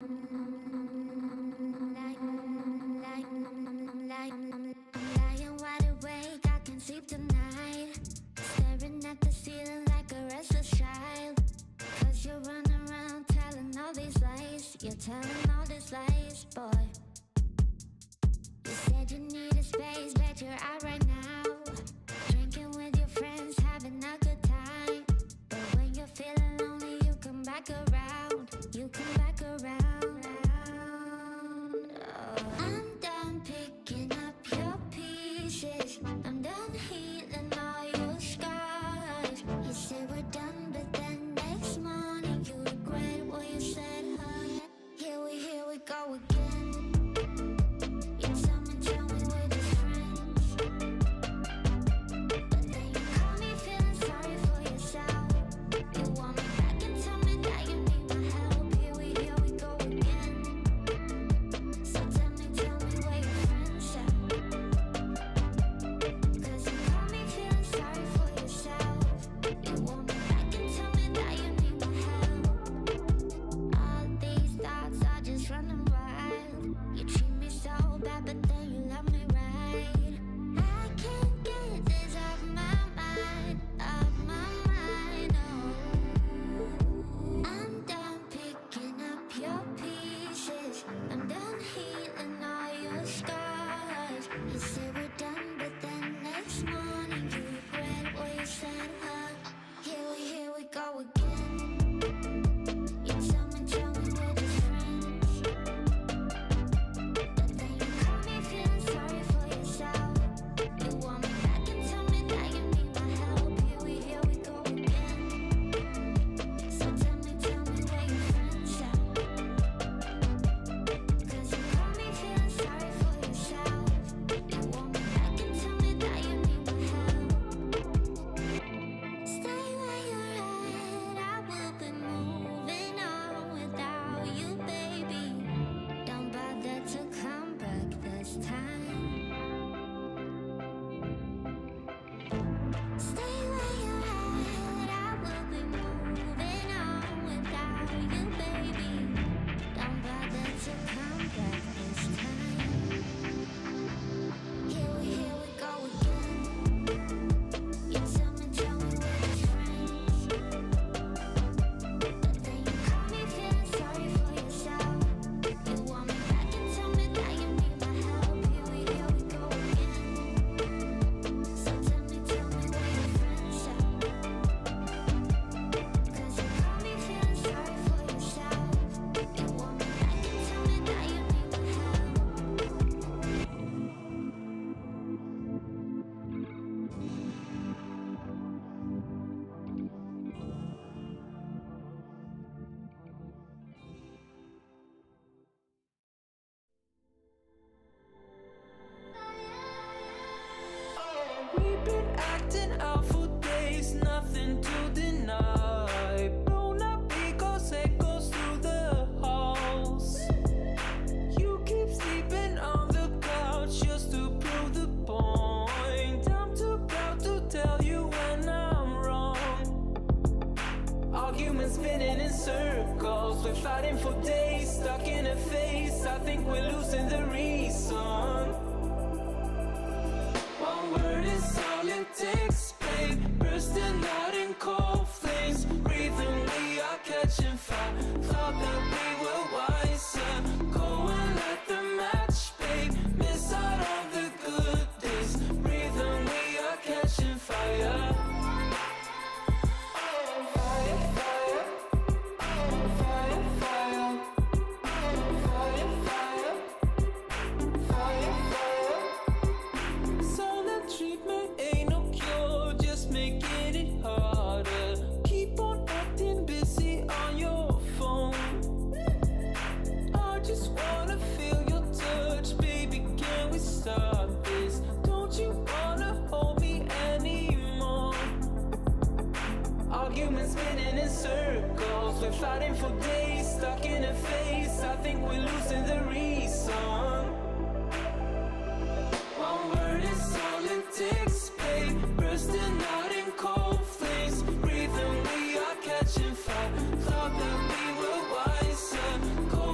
lying wide awake, I can't sleep tonight. Staring at the ceiling like a restless child. Cause you're running around telling all these lies. You're telling all these lies, boy. You said you needed space, bet you're out right now. Drinking with your friends, having a good time. But when you're feeling lonely, you come back around. You come back around. Oh. I'm done picking up your pieces. I'm done healing all your scars. You say we're done, but then next morning you regret what you said, huh? Here we go again. You tell me we're just friends. But then you call me feeling sorry for yourself. You want me back and tell me that you need my help. Here we go again. So tell me where your friends at. Cause you call me feeling sorry for yourself. You want me back and tell me that you need my help. All these thoughts are just running wild. You treat me so bad, but then you love me right. I can't get this off my mind, oh. I'm done picking up your pieces. I'm done healing all your scars. You say we're done, but then next morning you regret what you said, huh? Here we go again. You tell me we're just friends. But then you call me feeling sorry for yourself. You want me back and tell me that you need my help. Here we go again. So tell me where your friends at. Cause you call me feeling sorry for yourself. You want me back and tell me that you need my help. Stay where you're at, I will be moving on without you, baby. Don't bother to come back this time. Stay where you're at, I will be moving on without you, baby. Don't bother to come back this time. Here we go again. You tell me we're just friends. But then you call me feeling sorry for yourself. You want me back and tell me that you need my help. Here we go again. So tell me where your friends at. Cause you call me feeling sorry for yourself. You want me back and tell me that you need my help. We've been acting out for days, nothing to deny. Blown up because echoes through the halls. You keep sleeping on the couch just to prove the point. I'm too proud to tell you when I'm wrong. Arguments spinning in circles, we're fighting for days, stuck in a phase. I think we're losing the reason. One word is all it takes, babe. Bursting out in cold flames. Breathing, we are catching fire. Thought that we were wiser. Go and light the match, babe. Miss out on the good days. Breathing, we are catching fire. Fire, fire. Fire, fire. Fire, fire. Fire, fire. Silent treatment ain't no cure, just making it harder. Keep on acting busy on your phone. I just wanna feel your touch, baby, can we start this? Don't you wanna hold me anymore? Arguments spinning in circles, we're fighting for days, stuck in a phase. I think we're losing the reason. One word is all it takes, babe. Bursting out in cold flames. Breathing, we are catching fire. Thought that we were wiser. Go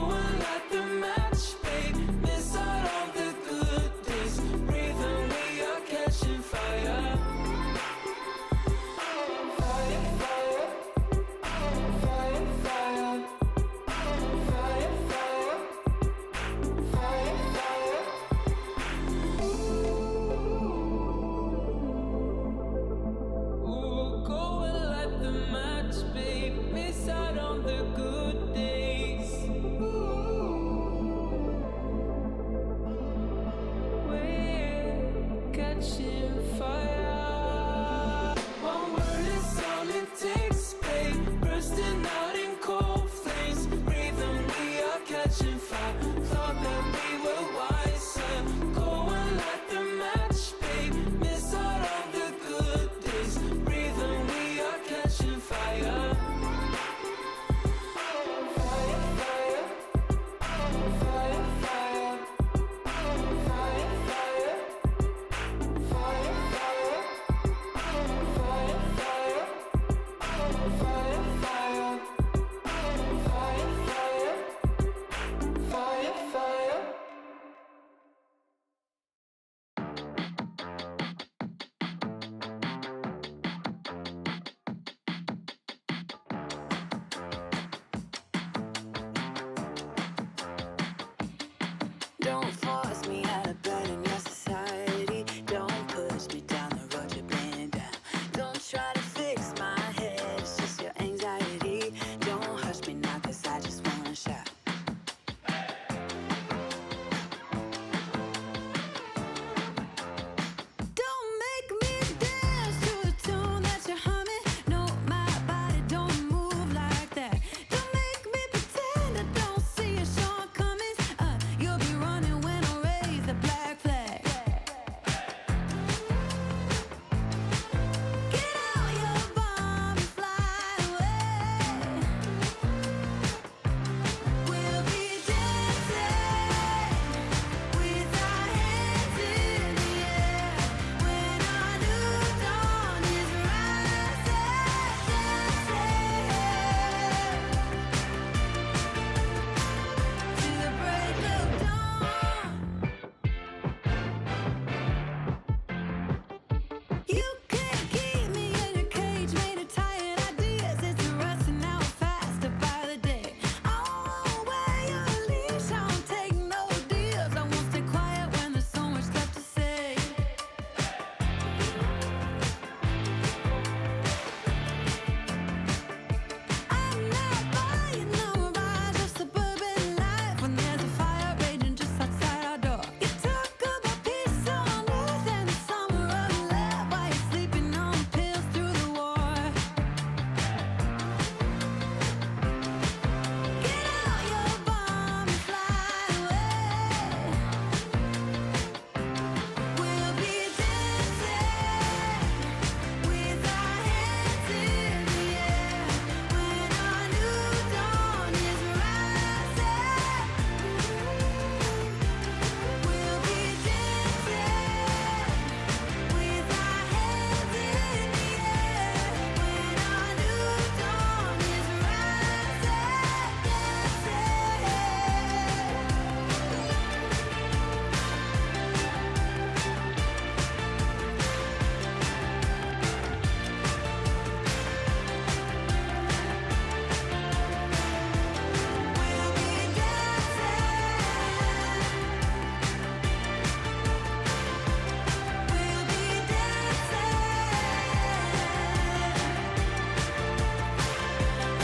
catching fire. Thought that we were wiser. Go and light the match, babe. Miss all of the good days. Breathe and we are catching fire. Fire, fire. Fire, fire. Fire, fire. Fire, fire. Fire, fire. Fire, fire. Fire, fire. Fire, fire. Don't force me out of bed in your society. Don't push me down the road you're bringing down. Don't try to fix my head, it's just your anxiety. Don't hush me now, cause I just wanna shout. Don't make me dance to the tune that you're humming. No, my body don't move like that. Don't make me pretend I don't see your shortcomings. You'll be running when I raise the black flag. Get out your bomb and fly away. We'll be dancing with our hands in the air when our new dawn is rising. To the break of dawn. You can't keep me in a cage made of tired ideas. It's rusting out faster by the day. I won't wear your leash, I won't take no deals. I won't stay quiet when there's so much left to say. I'm not buying no mirage of suburban life when there's a fire raging just outside our door. You talk about peace on earth and the summer of love while you're sleeping on pills through the war. Get out your bomb and fly away. We'll be dancing with our hands in the air when our new dawn is rising. We'll be dancing with our hands in the air when our new dawn is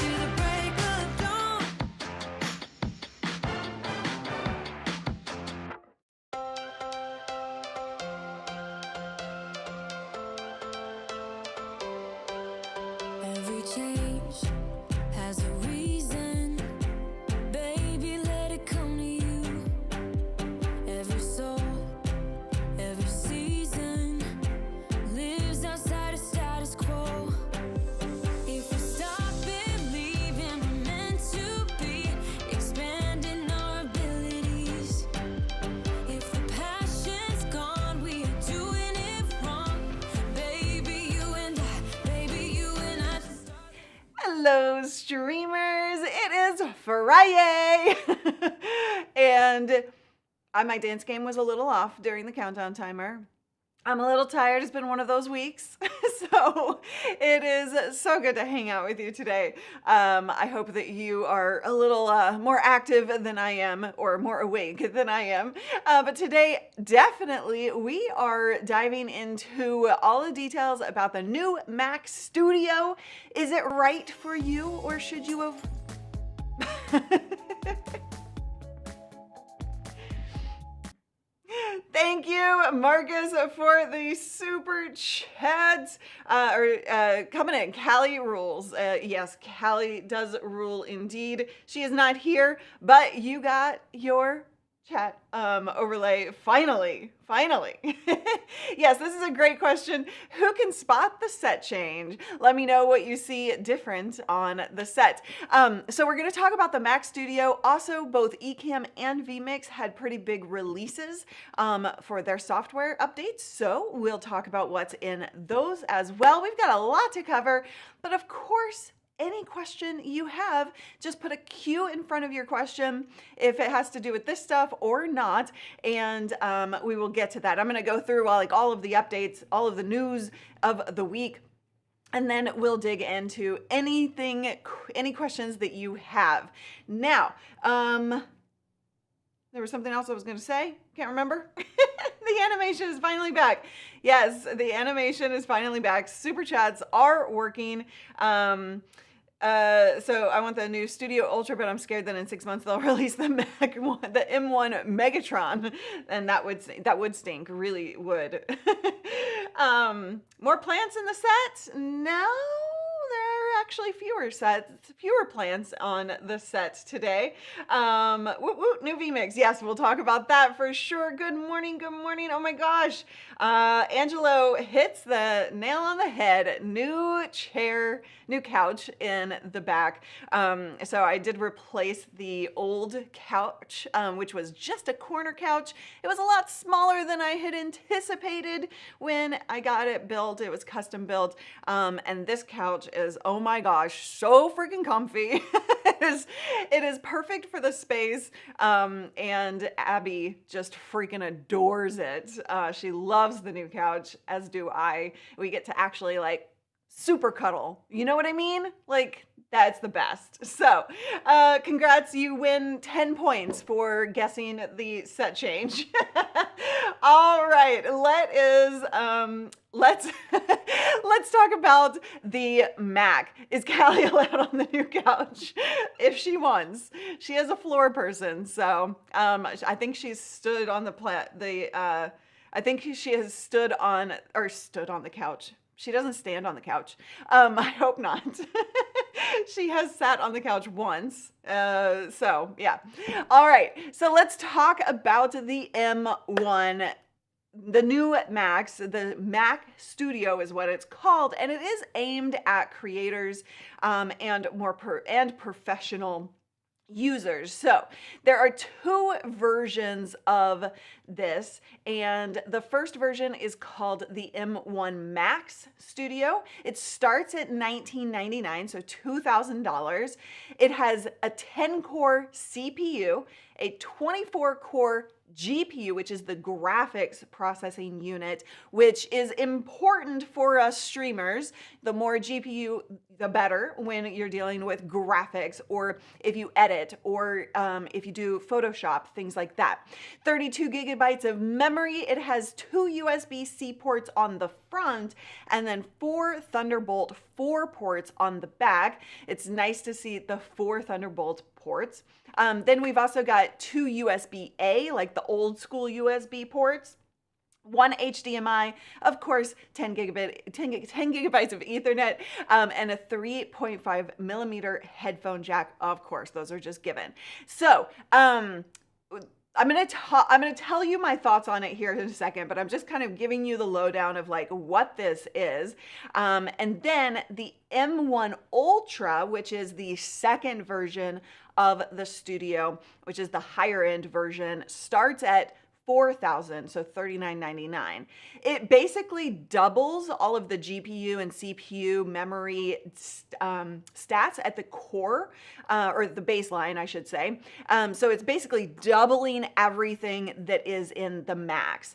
to the break of dawn. Every change has a reason. Baby, let it come to you. Every soul, every season lives outside of status quo. If we stop believing we're meant to be, expanding our abilities. If the passion's gone, we are doing it wrong. Baby, you and I just Hello, streamers. It is Friday. And my dance game was a little off during the countdown timer. I'm a little tired. It's been one of those weeks. So it is so good to hang out with you today. I hope that you are a little more active than I am, or more awake than I am. But today, definitely, we are diving into all the details about the new Mac Studio. Is it right for you, or should you have... Thank you, Marcus, for the super chats. Coming in, Callie rules. Yes, Callie does rule indeed. She is not here, but you got your chat overlay finally. Yes, this is a great question. Who can spot the set change? Let me know what you see different on the set. So we're going to talk about the Mac Studio. Also, both Ecamm and vMix had pretty big releases for their software updates. So we'll talk about what's in those as well. We've got a lot to cover, but of course, any question you have, just put a Q in front of your question if it has to do with this stuff or not, and we will get to that. I'm going to go through like all of the updates, all of the news of the week, and then we'll dig into any questions that you have. Now, there was something else I was going to say. Can't remember. The animation is finally back. Yes, the animation is finally back. Super chats are working. So I want the new Studio Ultra, but I'm scared that in 6 months they'll release the the M1 Megatron, and that would stink, really would. More plants in the set? No, there are actually fewer plants on the set today. Woot woot, new vMix. Yes, we'll talk about that for sure. Good morning. Oh my gosh. Angelo hits the nail on the head. New chair, new couch in the back. So I did replace the old couch, which was just a corner couch. It was a lot smaller than I had anticipated when I got it built. It was custom built. And this couch is, oh my gosh, so freaking comfy. It is perfect for the space. And Abby just freaking adores it. She loves the new couch, as do I. We get to actually like super cuddle. You know what I mean? Like, that's the best. So, congrats, you win 10 points for guessing the set change. All right, let's talk about the Mac. Is Callie allowed on the new couch? If she wants. She is a floor person, so I think she's stood on I think she has stood on the couch. She doesn't stand on the couch. I hope not. She has sat on the couch once. So yeah. All right. So let's talk about the M1, the new Macs. The Mac Studio is what it's called, and it is aimed at creators and professional users. So there are two versions of this, and the first version is called the M1 Max Studio. It starts at $1999, so $2,000. It has a 10-core CPU, a 24-core GPU, which is the graphics processing unit, which is important for us streamers. The more GPU, the better when you're dealing with graphics, or if you edit, or if you do Photoshop, things like that. 32 gigabytes of memory. It has 2 USB-C ports on the front, and then 4 Thunderbolt 4 ports on the back. It's nice to see the 4 Thunderbolt ports. Then we've also got 2 USB-A, like the old school USB ports, 1 HDMI, of course, 10 gigabytes of Ethernet, and a 3.5 millimeter headphone jack. Of course, those are just given. So, I'm gonna tell you my thoughts on it here in a second, but I'm just kind of giving you the lowdown of like what this is. And then the M1 Ultra, which is the second version of the Studio, which is the higher end version, starts at $4,000, so $39.99. It basically doubles all of the GPU and CPU memory stats at the core, or the baseline, I should say. So it's basically doubling everything that is in the Max.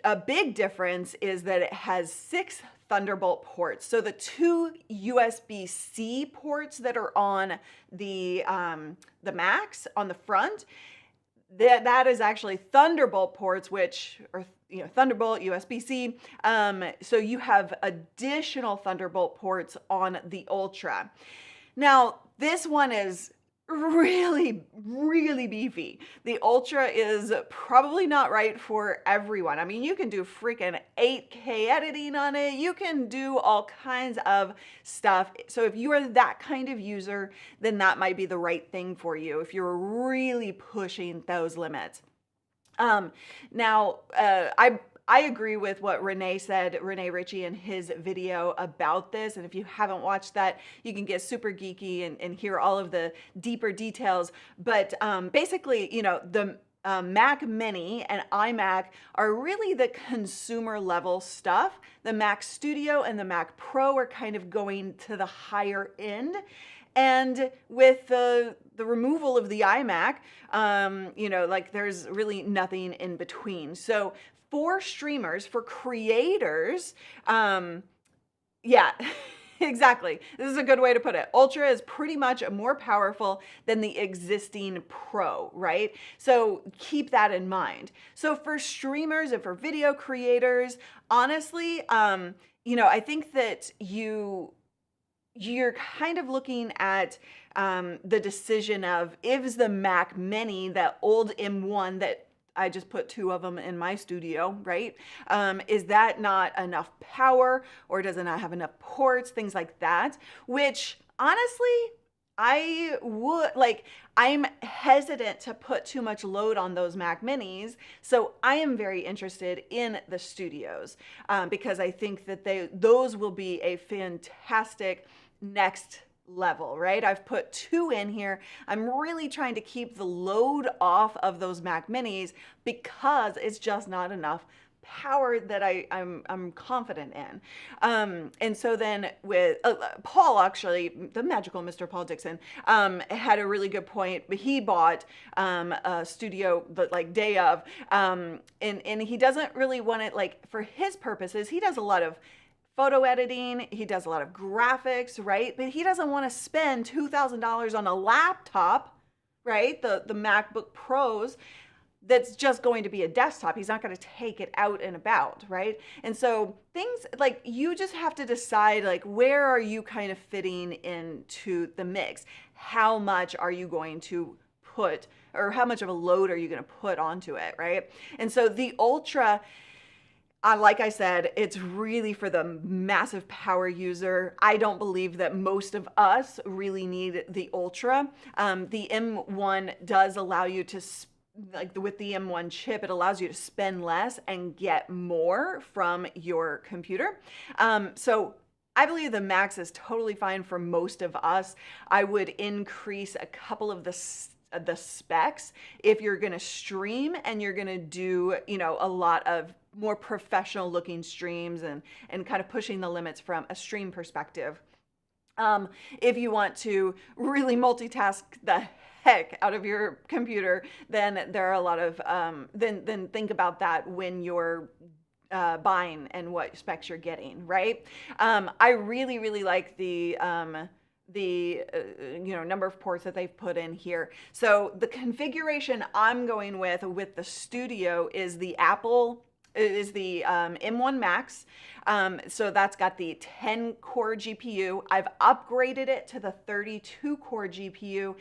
A big difference is that it has 6 Thunderbolt ports. So the 2 USB-C ports that are on the Max on the front, that is actually Thunderbolt ports, which are, you know, Thunderbolt, USB-C. So you have additional Thunderbolt ports on the Ultra. Now, this one is really, really beefy. The Ultra is probably not right for everyone. I mean, you can do freaking 8K editing on it. You can do all kinds of stuff. So if you are that kind of user, then that might be the right thing for you if you're really pushing those limits. I agree with what Renee said, Renee Ritchie, in his video about this. And if you haven't watched that, you can get super geeky and hear all of the deeper details. But basically, you know, the Mac Mini and iMac are really the consumer level stuff. The Mac Studio and the Mac Pro are kind of going to the higher end. And with the removal of the iMac, you know, like there's really nothing in between. So for streamers, for creators, yeah, exactly. This is a good way to put it. Ultra is pretty much more powerful than the existing Pro, right? So keep that in mind. So for streamers and for video creators, honestly, you know, I think that you're kind of looking at the decision of, is the Mac Mini, that old M1 that I just put 2 of them in my studio, right? Is that not enough power, or does it not have enough ports, things like that? Which honestly, I'm hesitant to put too much load on those Mac Minis. So I am very interested in the studios because I think that those will be a fantastic next level, right? I've put 2 in here. I'm really trying to keep the load off of those Mac Minis because it's just not enough power that I'm confident in. And so then with Paul, actually, the magical Mr. Paul Dixon, had a really good point. He bought a studio the like day of, and he doesn't really want it, like, for his purposes. He does a lot of photo editing, he does a lot of graphics, right? But he doesn't want to spend $2,000 on a laptop, right? The MacBook Pros, that's just going to be a desktop. He's not going to take it out and about, right? And so things like, you just have to decide, like, where are you kind of fitting into the mix? How much are you going to put, or how much of a load are you going to put onto it, right? And so the Ultra, like I said, it's really for the massive power user. I don't believe that most of us really need the Ultra. The M1 does allow you to, like with the M1 chip, it allows you to spend less and get more from your computer. So I believe the Max is totally fine for most of us. I would increase a couple of the specs if you're going to stream and you're going to do, you know, a lot of more professional looking streams and kind of pushing the limits from a stream perspective. If you want to really multitask the heck out of your computer, then there are a lot of, then think about that when you're buying and what specs you're getting, right? I really, really like the you know, number of ports that they've put in here. So the configuration I'm going with the Studio is the M1 Max. So that's got the 10-core GPU. I've upgraded it to the 32-core GPU.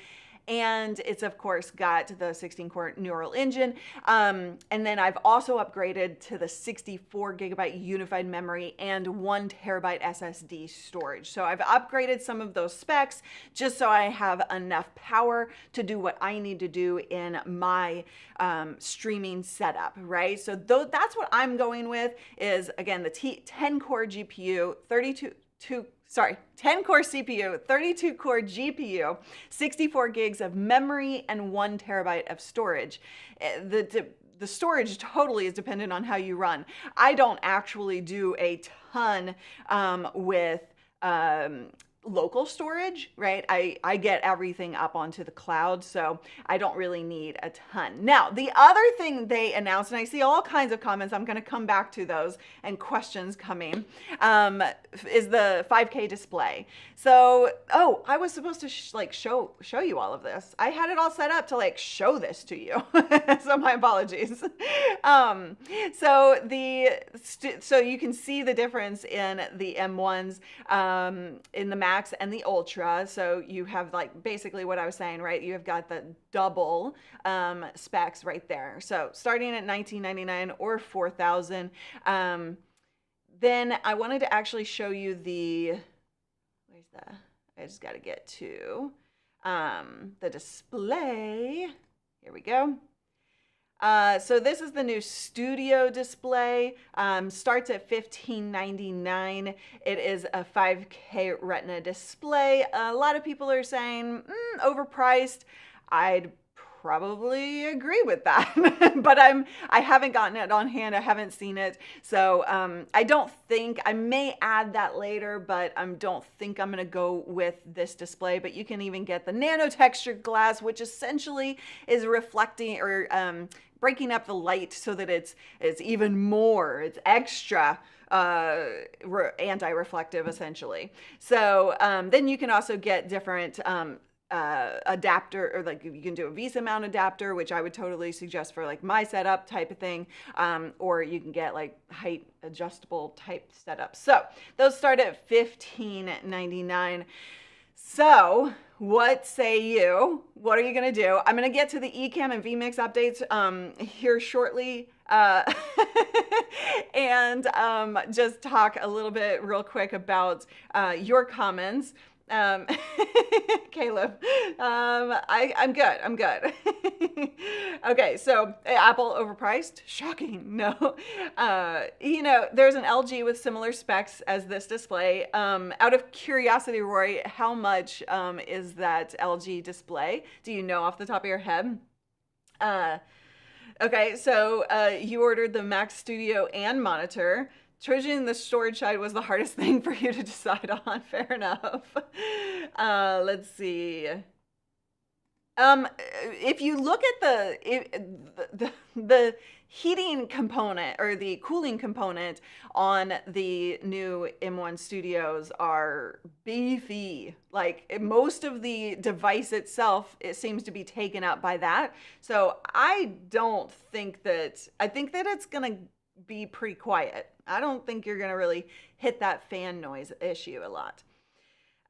And it's, of course, got the 16-core neural engine. And then I've also upgraded to the 64 gigabyte unified memory and 1 terabyte SSD storage. So I've upgraded some of those specs just so I have enough power to do what I need to do in my streaming setup, right? So that's what I'm going with is, again, the 10-core GPU, 10-core CPU, 32-core GPU, 64 gigs of memory, and 1 terabyte of storage. The storage totally is dependent on how you run. I don't actually do a ton with local storage, right? I get everything up onto the cloud, so I don't really need a ton. Now, the other thing they announced, and I see all kinds of comments, I'm going to come back to those and questions coming, is the 5K display. So, I was supposed to show you all of this. I had it all set up to show this to you, so my apologies. So you can see the difference in the M1s, in the Mac Max and the Ultra. So you have like basically what I was saying, right? You have got the double specs right there. So starting at $1999 or $4,000. Then I wanted to actually show you where's the, I just got to get to the display. Here we go. So this is the new studio display. Starts at $15.99. It is a 5K Retina display. A lot of people are saying overpriced. I'd probably agree with that, but I haven't gotten it on hand. I haven't seen it, so I don't think I may add that later, but I don't think I'm gonna go with this display. But you can even get the nano textured glass, which essentially is reflecting or breaking up the light so that it's even more, it's extra anti-reflective essentially. So then you can also get different adapter, or like you can do a VESA mount adapter, which I would totally suggest for like my setup type of thing, or you can get like height adjustable type setup. So those start at $15.99. So what say you? What are you gonna do? I'm gonna get to the Ecamm and vMix updates here shortly, and just talk a little bit real quick about your comments. Caleb, I'm good. Okay, so Apple overpriced? Shocking. No. You know, there's an LG with similar specs as this display. Out of curiosity, Roy, how much is that LG display? Do you know off the top of your head? Okay, so you ordered the Mac Studio and monitor. Choosing the storage side was the hardest thing for you to decide on. Fair enough. Let's see. If you look at the heating component or the cooling component on the new M1 Studios are beefy. Like most of the device itself, it seems to be taken up by that. So I think that it's gonna be pretty quiet. I don't think you're gonna really hit that fan noise issue a lot.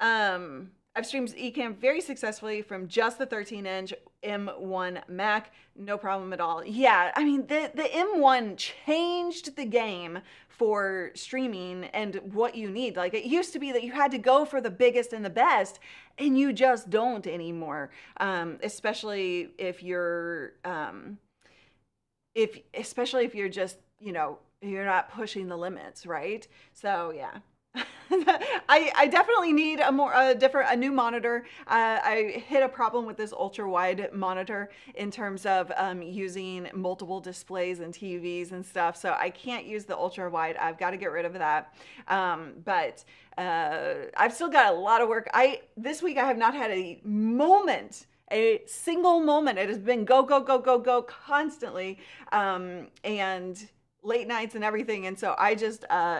I've streamed Ecamm very successfully from just the 13-inch M1 Mac, no problem at all. Yeah, I mean, the M1 changed the game for streaming and what you need. Like, it used to be that you had to go for the biggest and the best, and you just don't anymore. Especially if you're just, you know, you're not pushing the limits, right? So yeah. I definitely need a new monitor. I hit a problem with this ultra wide monitor in terms of using multiple displays and TVs and stuff. So I can't use the ultra wide. I've got to get rid of that. But I've still got a lot of work. This week I have not had a single moment. It has been go constantly. And late nights and everything, and so I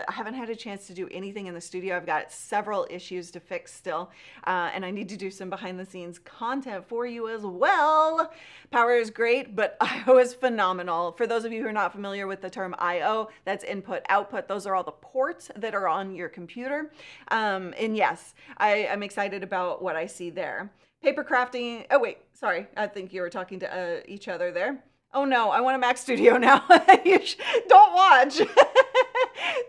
haven't had a chance to do anything in the studio. I've got several issues to fix still, and I need to do some behind the scenes content for you as well. Power is great, but I/O is phenomenal. For those of you who are not familiar with the term I/O, that's input output. Those are all the ports that are on your computer, and yes, I'm excited about what I see there. Paper crafting. Oh wait, sorry, I think you were talking to each other there. Oh no, I want a Mac Studio now. Don't watch.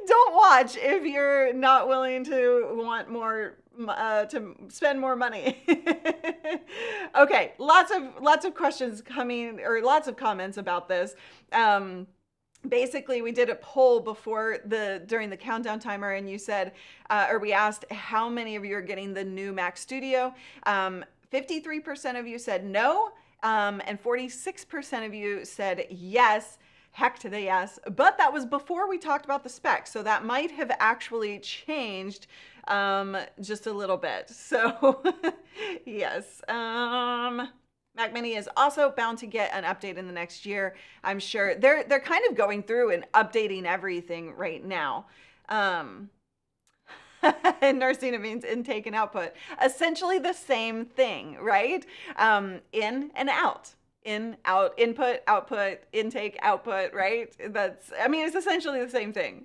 Don't watch if you're not willing to want more, to spend more money. Okay, lots of questions coming, or lots of comments about this. Basically, we did a poll during the countdown timer, and you said, or we asked how many of you are getting the new Mac Studio. 53% of you said no. And 46% of you said yes, heck to the yes, but that was before we talked about the specs, so that might have actually changed just a little bit. So yes, Mac Mini is also bound to get an update in the next year. I'm sure they're kind of going through and updating everything right now. And nursing, it means intake and output. Essentially the same thing, right? In and out. input, output, intake, output, right? I mean, it's essentially the same thing.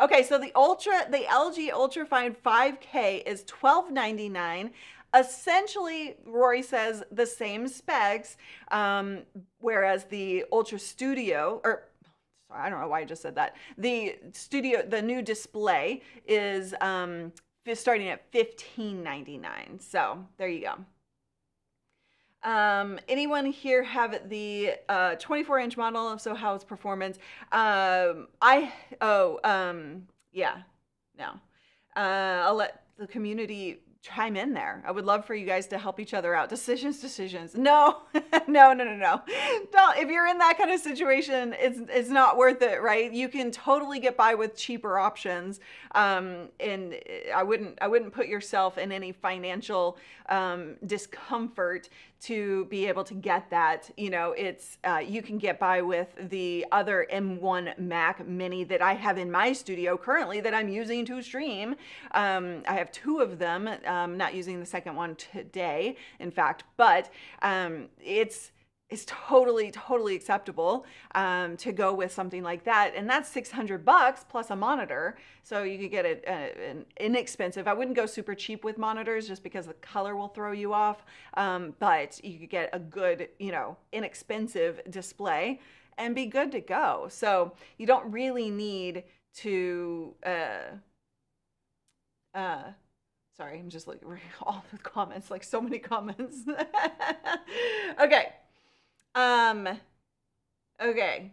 Okay, so the LG Ultrafine 5K is $12.99. Essentially, Rory says the same specs, whereas the Ultra Studio, or sorry, I don't know why I just said that. The new display is starting at $15.99. So there you go. Anyone here have the 24-inch model? If so, how's performance? Yeah, no. I'll let the community chime in there. I would love for you guys to help each other out. Decisions. No, no. Don't. If you're in that kind of situation, it's not worth it, right? You can totally get by with cheaper options. And I wouldn't put yourself in any financial discomfort to be able to get that. You know, it's you can get by with the other M1 Mac Mini that I have in my studio currently that I'm using to stream. I have two of them. Not using the second one today, in fact, but it's totally acceptable to go with something like that, and that's $600 plus a monitor. So you could get an inexpensive. I wouldn't go super cheap with monitors just because the color will throw you off, but you could get a good, inexpensive display and be good to go. So you don't really need to. Sorry, I'm just looking at all the comments, like so many comments. Okay. Okay.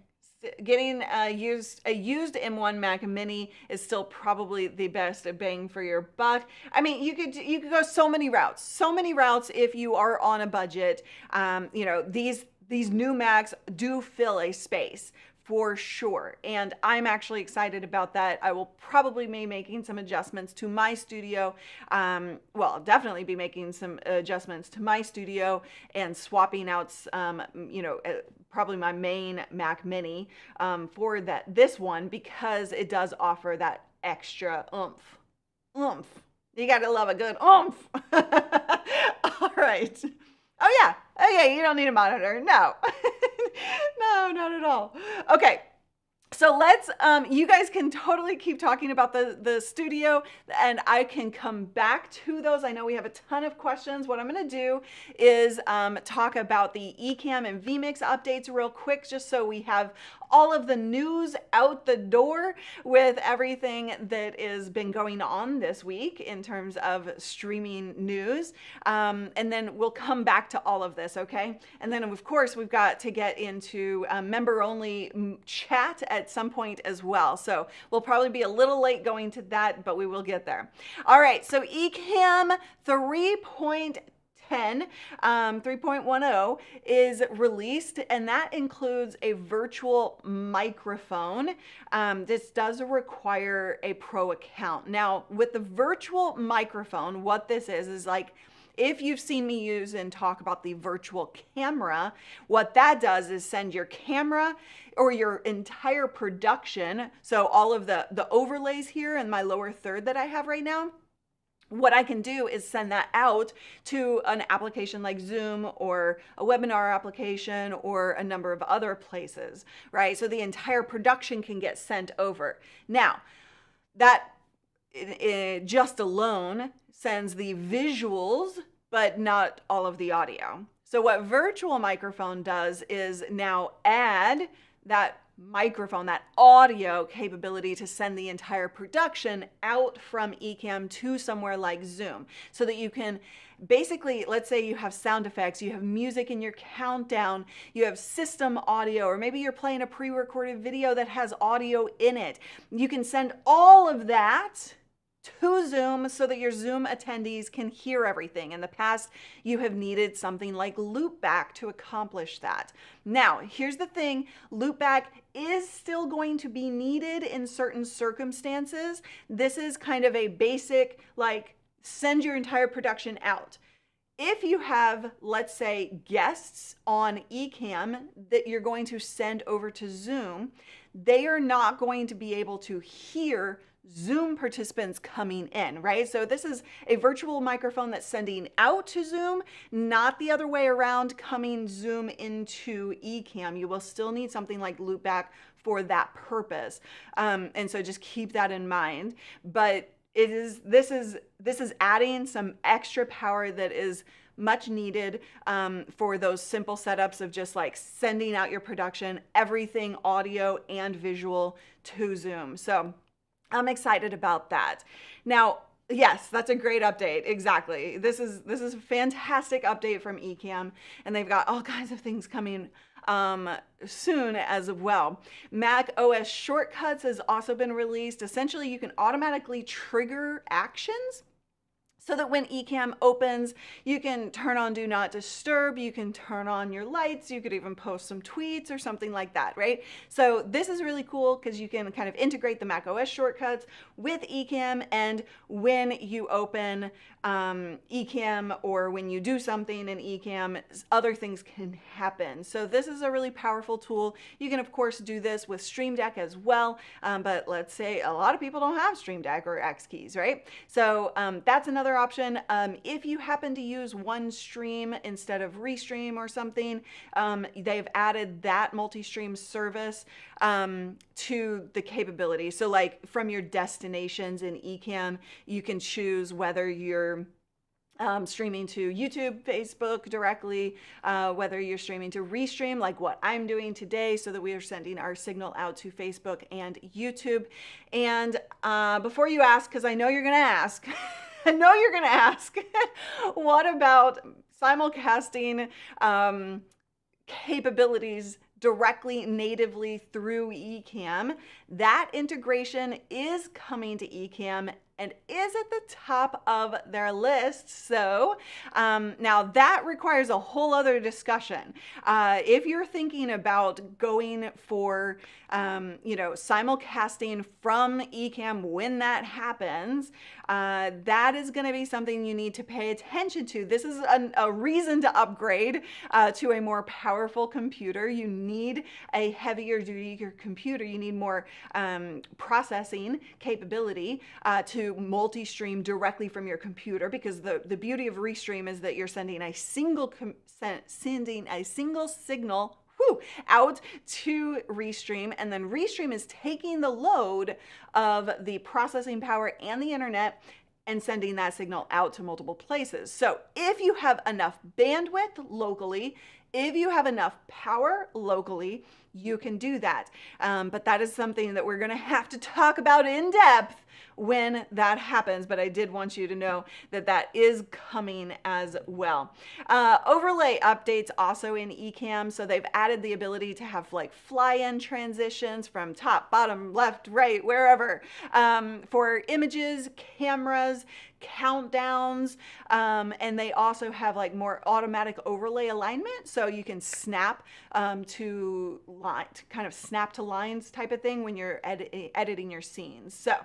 Getting a used M1 Mac Mini is still probably the best bang for your buck. I mean, you could go so many routes if you are on a budget. These new Macs do fill a space for sure, and I'm actually excited about that. I will probably be making some adjustments to my studio. Well, I'll definitely be making some adjustments to my studio and swapping out, probably my main Mac Mini for this one, because it does offer that extra oomph. You gotta love a good oomph. All right. Oh yeah. Okay, you don't need a monitor. No. No, not at all. Okay. So let's, you guys can totally keep talking about the studio, and I can come back to those. I know we have a ton of questions. What I'm going to do is talk about the Ecamm and vMix updates real quick, just so we have all of the news out the door with everything that has been going on this week in terms of streaming news. And then we'll come back to all of this, okay? And then, of course, we've got to get into member-only chat at some point as well. So we'll probably be a little late going to that, but we will get there. All right, so Ecamm 3.10 is released, and that includes a virtual microphone. This does require a pro account. Now, with the virtual microphone, what this is like, if you've seen me use and talk about the virtual camera, what that does is send your camera or your entire production, so all of the overlays here in my lower third that I have right now, what I can do is send that out to an application like Zoom or a webinar application or a number of other places, right? So the entire production can get sent over. Now, that just alone sends the visuals, but not all of the audio. So what virtual microphone does is now add that microphone, that audio capability to send the entire production out from Ecamm to somewhere like Zoom, so that you can basically, let's say you have sound effects, you have music in your countdown, you have system audio, or maybe you're playing a pre-recorded video that has audio in it. You can send all of that to Zoom so that your Zoom attendees can hear everything. In the past, you have needed something like loopback to accomplish that. Now, here's the thing, loopback is still going to be needed in certain circumstances. This is kind of a basic, like, send your entire production out. If you have, let's say, guests on Ecamm that you're going to send over to Zoom, they are not going to be able to hear Zoom participants coming in, right? So this is a virtual microphone that's sending out to Zoom, not the other way around, coming Zoom into Ecamm. You will still need something like loopback for that purpose. And so just keep that in mind. But this is adding some extra power that is much needed for those simple setups of just like sending out your production, everything audio and visual to Zoom. So I'm excited about that. Now, yes, that's a great update. Exactly. This is a fantastic update from Ecamm, and they've got all kinds of things coming soon as well. Mac OS shortcuts has also been released. Essentially, you can automatically trigger actions so that when Ecamm opens, you can turn on Do Not Disturb, you can turn on your lights, you could even post some tweets or something like that, right? So this is really cool because you can kind of integrate the Mac OS shortcuts with Ecamm, and when you open Ecamm or when you do something in Ecamm, other things can happen. So this is a really powerful tool. You can of course do this with Stream Deck as well, but let's say a lot of people don't have Stream Deck or X keys, right? So that's another option. If you happen to use OneStream instead of Restream or something, they've added that multi-stream service to the capability. So like from your destinations in Ecamm, you can choose whether you're streaming to YouTube, Facebook directly, whether you're streaming to Restream, like what I'm doing today, so that we are sending our signal out to Facebook and YouTube. And before you ask, because I know you're going to ask, what about simulcasting capabilities directly natively through Ecamm? That integration is coming to Ecamm and is at the top of their list. So now that requires a whole other discussion. If you're thinking about going for simulcasting from Ecamm when that happens, that is going to be something you need to pay attention to. This is a reason to upgrade to a more powerful computer. You need a heavier duty computer. You need more processing capability to multi-stream directly from your computer, because the beauty of Restream is that you're sending a single signal out to Restream, and then Restream is taking the load of the processing power and the internet and sending that signal out to multiple places. So if you have enough bandwidth locally, if you have enough power locally, you can do that. But that is something that we're going to have to talk about in depth when that happens. But I did want you to know that that is coming as well. Overlay updates also in Ecamm. So they've added the ability to have like fly-in transitions from top, bottom, left, right, wherever, for images, cameras, countdowns, and they also have like more automatic overlay alignment, so you can snap to snap to lines type of thing when you're editing your scenes. So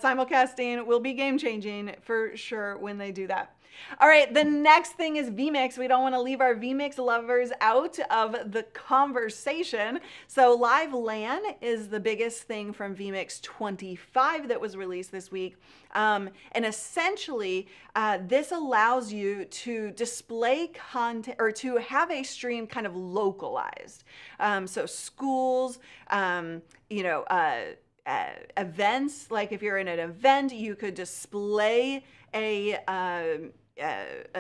simulcasting will be game changing for sure when they do that. All right, the next thing is vMix. We don't want to leave our vMix lovers out of the conversation. So Live LAN is the biggest thing from vMix 25 that was released this week. And essentially, this allows you to display content or to have a stream kind of localized. So schools, events, like if you're in an event, you could display a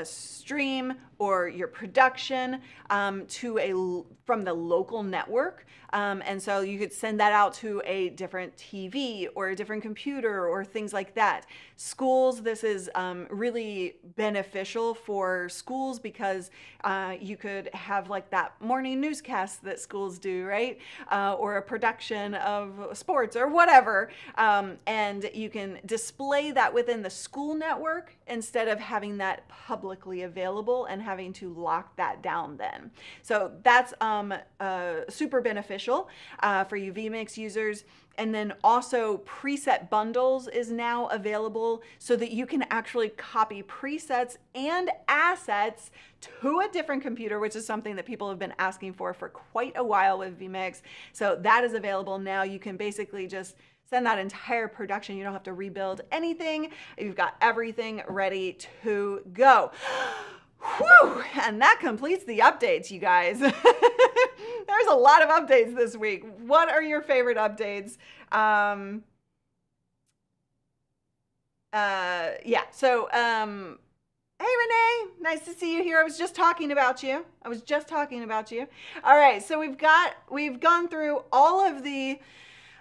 stream or your production from the local network, and so you could send that out to a different TV or a different computer or things like that. Schools, this is really beneficial for schools because you could have like that morning newscast that schools do, right? Or a production of sports or whatever, and you can display that within the school network instead of having that publicly available and having to lock that down then. So that's super beneficial for you vMix users. And then also preset bundles is now available so that you can actually copy presets and assets to a different computer, which is something that people have been asking for quite a while with vMix. So that is available now. You can basically just send that entire production. You don't have to rebuild anything. You've got everything ready to go. Whew! And that completes the updates, you guys. There's a lot of updates this week. What are your favorite updates? Yeah, so, hey Renee, nice to see you here. I was just talking about you. All right, so we've gone through all of the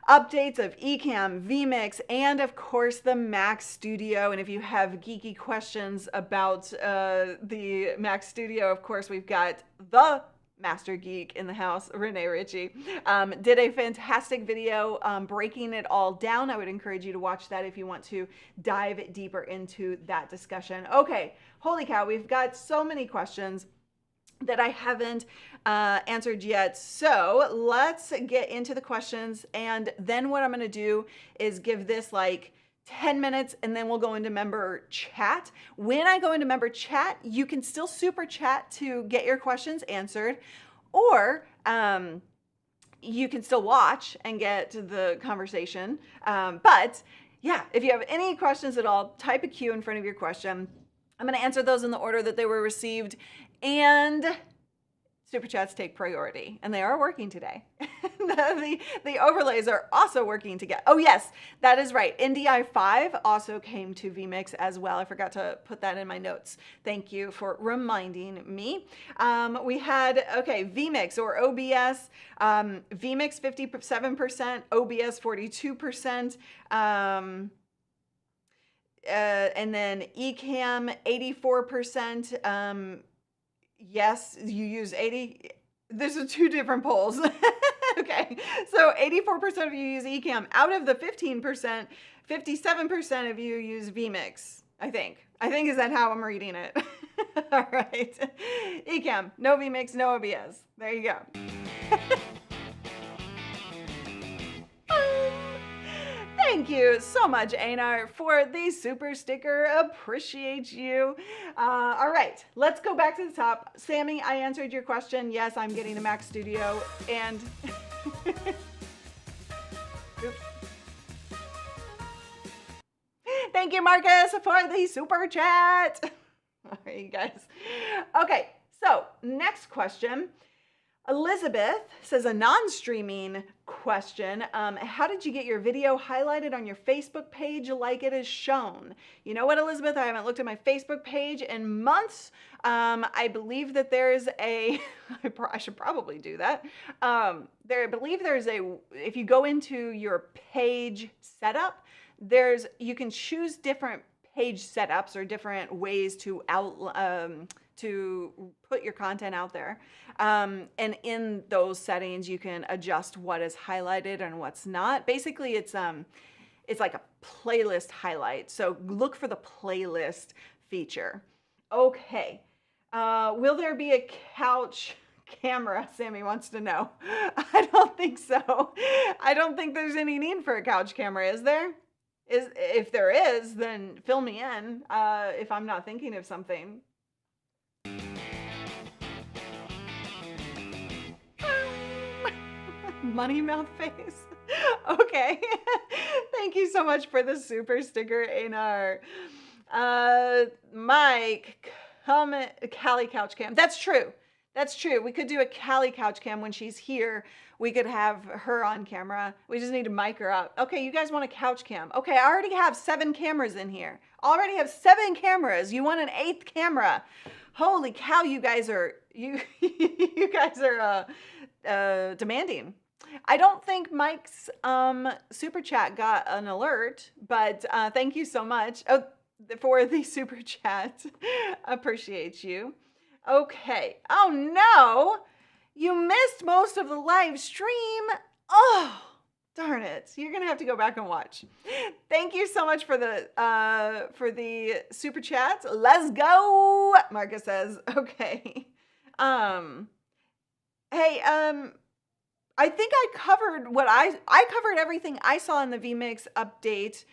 updates of Ecamm, vMix, and of course the Mac Studio. And if you have geeky questions about the Mac Studio, of course we've got the Master Geek in the house, Renee Ritchie, did a fantastic video breaking it all down. I would encourage you to watch that if you want to dive deeper into that discussion. Okay, holy cow, we've got so many questions that I haven't answered yet. So let's get into the questions. And then what I'm going to do is give this like 10 minutes and then we'll go into member chat. When I go into member chat, you can still super chat to get your questions answered, or you can still watch and get the conversation. But yeah, if you have any questions at all, type a Q in front of your question. I'm going to answer those in the order that they were received, and super chats take priority, and they are working today. the overlays are also working together. Oh yes, that is right. NDI 5 also came to vMix as well. I forgot to put that in my notes. Thank you for reminding me. We had, okay, vMix or OBS, vMix 57%, OBS 42%, and then Ecamm 84%. Yes, you use 80. This is two different polls. Okay, so 84% of you use Ecamm. Out of the 15%, 57% of you use vMix, I think. Is that how I'm reading it? All right. Ecamm, no vMix, no OBS. There you go. Thank you so much, Einar, for the super sticker. Appreciate you. All right, let's go back to the top. Sammy, I answered your question. Yes, I'm getting a Mac Studio. And oops. Thank you, Marcus, for the super chat. All right, you guys. Okay, so next question. Elizabeth says a non-streaming question. How did you get your video highlighted on your Facebook page like it is shown? You know what, Elizabeth? I haven't looked at my Facebook page in months. I believe that there's a, I should probably do that. I believe there's a, if you go into your page setup, you can choose different page setups or different ways to to put your content out there. And in those settings, you can adjust what is highlighted and what's not. Basically, it's like a playlist highlight. So look for the playlist feature. Okay. Will there be a couch camera? Sammy wants to know. I don't think so. I don't think there's any need for a couch camera, is there? If there is, then fill me in if I'm not thinking of something. Money mouth face. Okay. Thank you so much for the super sticker, Einar. Mike, comment Callie couch cam. That's true. That's true. We could do a Callie couch cam when she's here. We could have her on camera. We just need to mic her up. Okay, you guys want a couch cam. Okay, I already have 7 cameras in here. Already have 7 cameras. You want an 8th camera. Holy cow, you guys are demanding. I don't think Mike's super chat got an alert, but thank you so much for the super chat. Appreciate you. Okay. Oh no, you missed most of the live stream. Oh, Darn it. You're going to have to go back and watch. Thank you so much for the super chats. Let's go, Marcus says. Okay. Hey, I think I covered I covered everything I saw in the vMix update.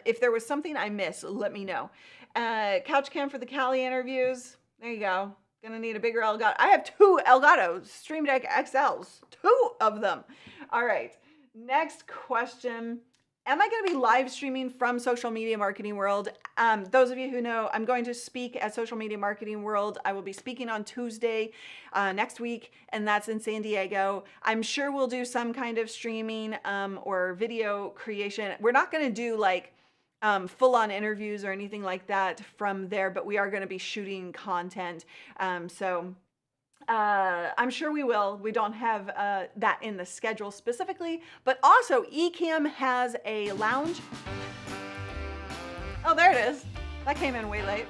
If there was something I missed, let me know. Couch cam for the Cali interviews. There you go. Gonna need a bigger Elgato. I have 2 Elgato Stream Deck XLs. 2 of them. All right. Next question. Am I going to be live streaming from Social Media Marketing World? Those of you who know, I'm going to speak at Social Media Marketing World. I will be speaking on Tuesday next week, and that's in San Diego. I'm sure we'll do some kind of streaming or video creation. We're not going to do like full-on interviews or anything like that from there, but we are going to be shooting content. I'm sure we will. We don't have that in the schedule specifically, but also Ecamm has a lounge. Oh, there it is. That came in way late.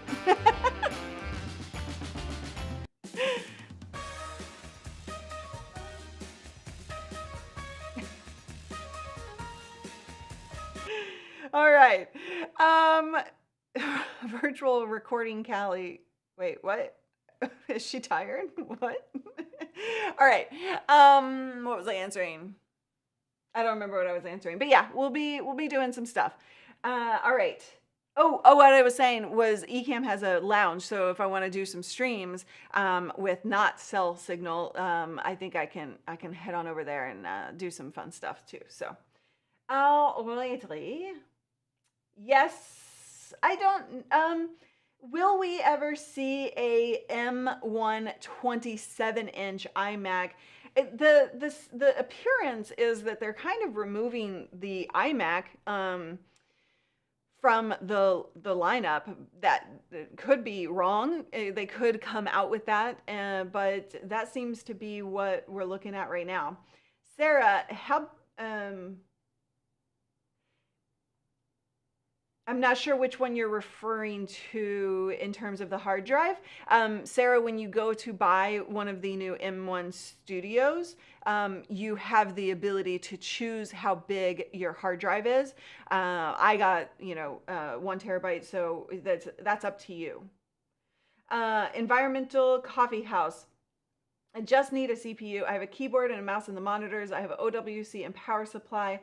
All right. Virtual recording Callie. Wait, what? Is she tired? What? All right. What was I answering? I don't remember what I was answering. But yeah, we'll be doing some stuff. All right. Oh, what I was saying was Ecamm has a lounge, so if I want to do some streams with not cell signal, I think I can head on over there and do some fun stuff too. So, lately, yes, I don't. Will we ever see a M1 27-inch iMac? The appearance is that they're kind of removing the iMac from the lineup. That could be wrong. They could come out with that, but that seems to be what we're looking at right now. Sarah, how... I'm not sure which one you're referring to in terms of the hard drive. Sarah, when you go to buy one of the new M1 Studios, you have the ability to choose how big your hard drive is. I got, 1 terabyte, so that's up to you. Environmental Coffee House. I just need a CPU. I have a keyboard and a mouse and the monitors. I have an OWC and power supply.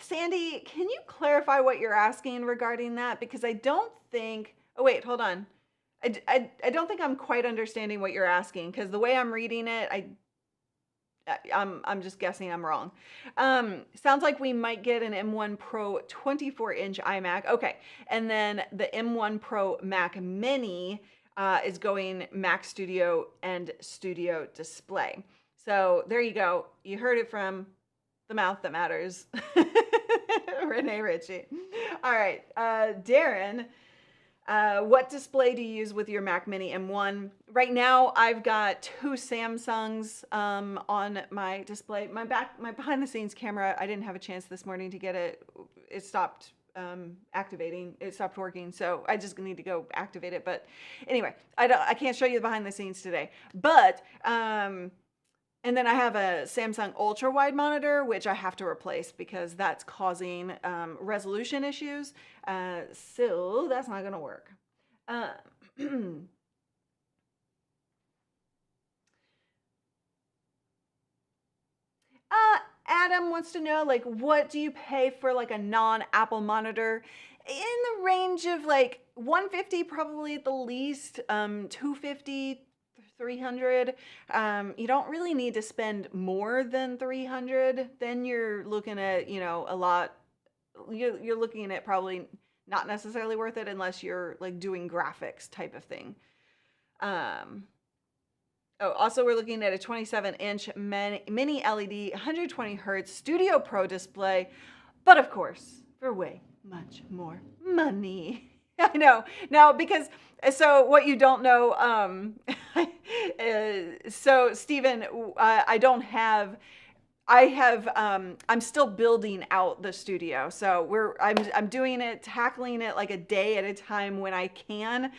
Sandy, can you clarify what you're asking regarding that? Because I don't think, oh wait, hold on. I don't think I'm quite understanding what you're asking, because the way I'm reading it, I'm just guessing I'm wrong. Sounds like we might get an M1 Pro 24-inch iMac. Okay, and then the M1 Pro Mac Mini is going Mac Studio and Studio Display. So there you go. You heard it from the mouth that matters. Renee Ritchie. All right, Darren, what display do you use with your Mac Mini M1? Right now, I've got 2 Samsungs on my display. My behind the scenes camera, I didn't have a chance this morning to get it. It stopped activating. It stopped working, so I just need to go activate it. But anyway, I can't show you the behind the scenes today. But and then I have a Samsung ultra wide monitor, which I have to replace because that's causing resolution issues. So that's not going to work. Adam wants to know, like, what do you pay for like a non-Apple monitor? In the range of like $150 probably at the least, $250, $300. You don't really need to spend more than $300. Then you're looking at, a lot. You're looking at probably not necessarily worth it unless you're like doing graphics type of thing. Also we're looking at a 27-inch mini LED 120 hertz Studio Pro display, but of course for way much more money. I know. Now, because, so what you don't know, so Stephen, I don't have I'm still building out the studio. So I'm doing it, tackling it like a day at a time when I can.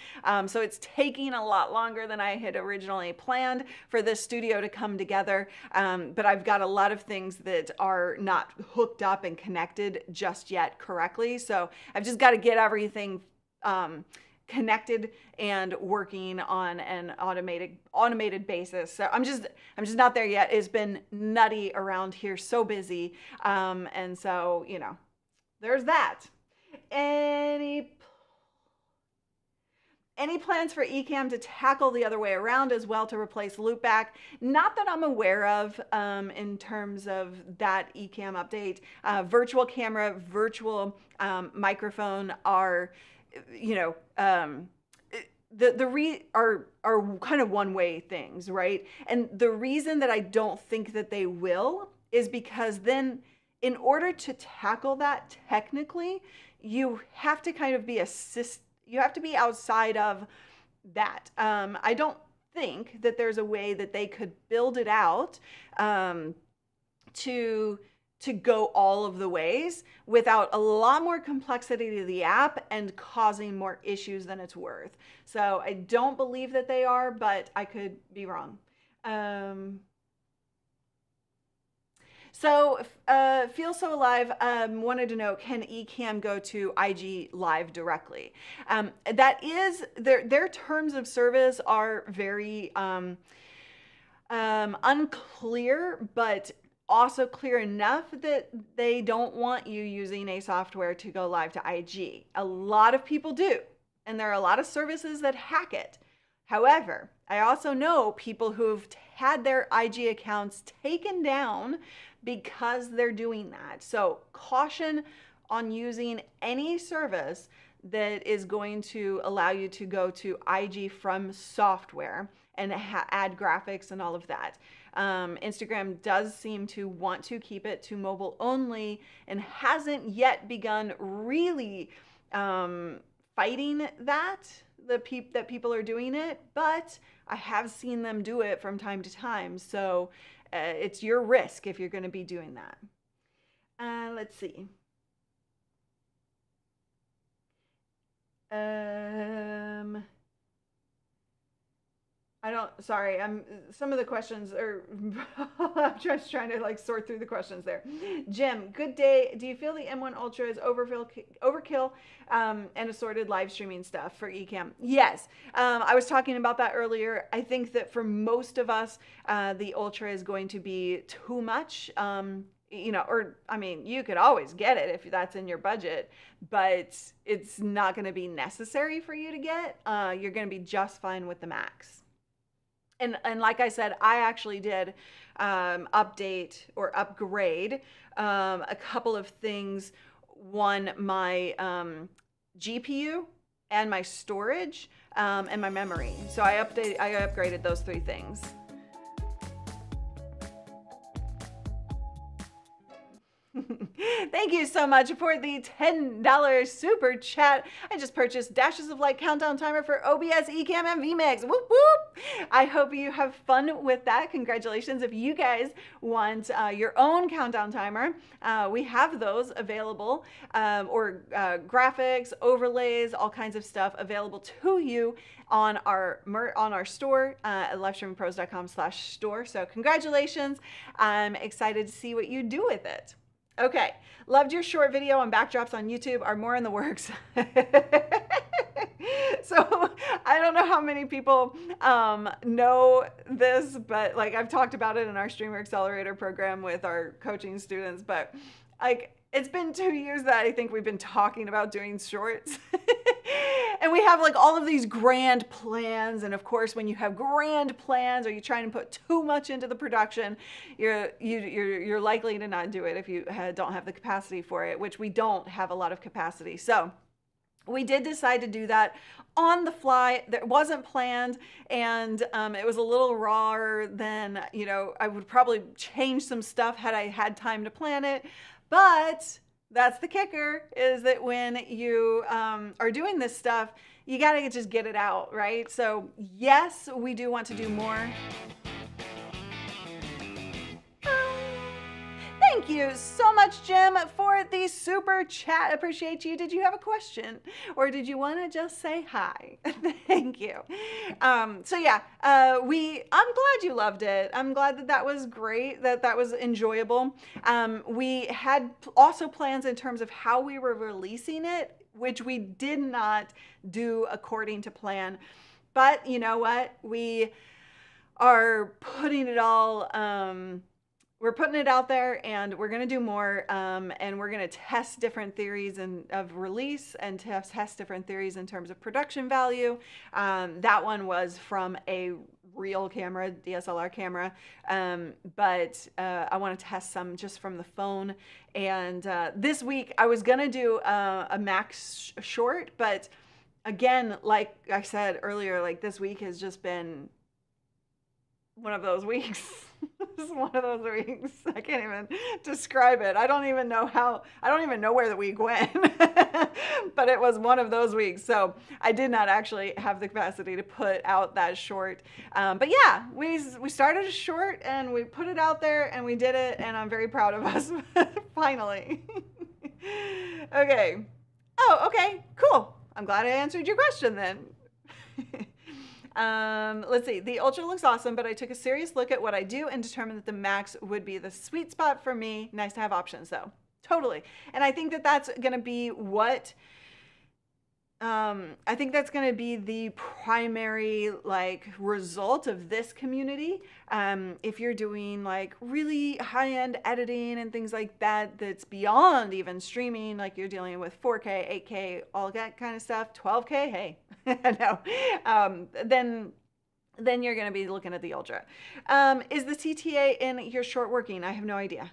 So it's taking a lot longer than I had originally planned for this studio to come together. But I've got a lot of things that are not hooked up and connected just yet correctly. So I've just got to get everything connected and working on an automated basis. So I'm just not there yet. It's been nutty around here, so busy. And so, you know, there's that. Any plans for Ecamm to tackle the other way around as well, to replace loopback? Not that I'm aware of in terms of that Ecamm update. Virtual camera, virtual microphone are, you know, are kind of one-way things, right? And the reason that I don't think that they will is because then, in order to tackle that technically, you have to kind of be you have to be outside of that. I don't think that there's a way that they could build it out to go all of the ways without a lot more complexity to the app and causing more issues than it's worth. So I don't believe that they are, but I could be wrong. So Feel So Alive wanted to know, can Ecamm go to IG Live directly? That is, their terms of service are very unclear, but also clear enough that they don't want you using a software to go live to IG. A lot of people do, and there are a lot of services that hack it. However, I also know people who've had their IG accounts taken down because they're doing that. So caution on using any service that is going to allow you to go to IG from software and add graphics and all of that. Instagram does seem to want to keep it to mobile only and hasn't yet begun really fighting that people are doing it, but I have seen them do it from time to time. So it's your risk if you're going to be doing that. Let's see. Some of the questions are, I'm just trying to like sort through the questions there. Jim, good day. Do you feel the M1 Ultra is overkill and assorted live streaming stuff for Ecamm? Yes. I was talking about that earlier. I think that for most of us, the Ultra is going to be too much. You know, or I mean, you could always get it if that's in your budget, but it's not going to be necessary for you to get. You're going to be just fine with the Max. And like I said, I actually did update or upgrade a couple of things. One, my GPU and my storage and my memory. So I upgraded those three things. Thank you so much for the $10 super chat. I just purchased Dashes of Light countdown timer for OBS, Ecamm, and vMix. Whoop whoop! I hope you have fun with that. Congratulations. If you guys want your own countdown timer, we have those available, or graphics, overlays, all kinds of stuff available to you on our store at livestreamingpros.com/store. So congratulations. I'm excited to see what you do with it. Okay, loved your short video on backdrops on YouTube. Are more in the works. So I don't know how many people know this, but like I've talked about it in our Streamer Accelerator program with our coaching students, but like it's been 2 years that I think we've been talking about doing shorts. And we have like all of these grand plans, and of course when you have grand plans or you try and put too much into the production, you're likely to not do it if you don't have the capacity for it, which we don't have a lot of capacity. So we did decide to do that on the fly. That wasn't planned, and it was a little rawer than, you know, I would probably change some stuff had I had time to plan it. But that's the kicker, is that when you are doing this stuff, you gotta just get it out, right? So yes, we do want to do more. Thank you so much, Jim, for the super chat. Appreciate you. Did you have a question, or did you want to just say hi? Thank you. So yeah, I'm glad you loved it. I'm glad that that was great, that was enjoyable. We had also plans in terms of how we were releasing it, which we did not do according to plan. But you know what? We are putting it all, we're putting it out there, and we're going to do more, and we're going to test different theories of release and test different theories in terms of production value. That one was from a real camera, DSLR camera, but I want to test some just from the phone. And this week I was going to do a Max short, but again, like I said earlier, like this week has just been one of those weeks. This is one of those weeks. I can't even describe it. I don't even know where the week went. But it was one of those weeks. So I did not actually have the capacity to put out that short. But yeah, we started a short and we put it out there and we did it, and I'm very proud of us. Finally. Okay. Oh, okay, cool. I'm glad I answered your question then. Let's see. The Ultra looks awesome, but I took a serious look at what I do and determined that the Max would be the sweet spot for me. Nice to have options, though. Totally. And I think that that's going to be what, I think that's going to be the primary like result of this community. If you're doing like really high-end editing and things like that, that's beyond even streaming, like you're dealing with 4K, 8K, all that kind of stuff, 12K, hey, no, then you're going to be looking at the Ultra. Is the CTA in your short working? I have no idea.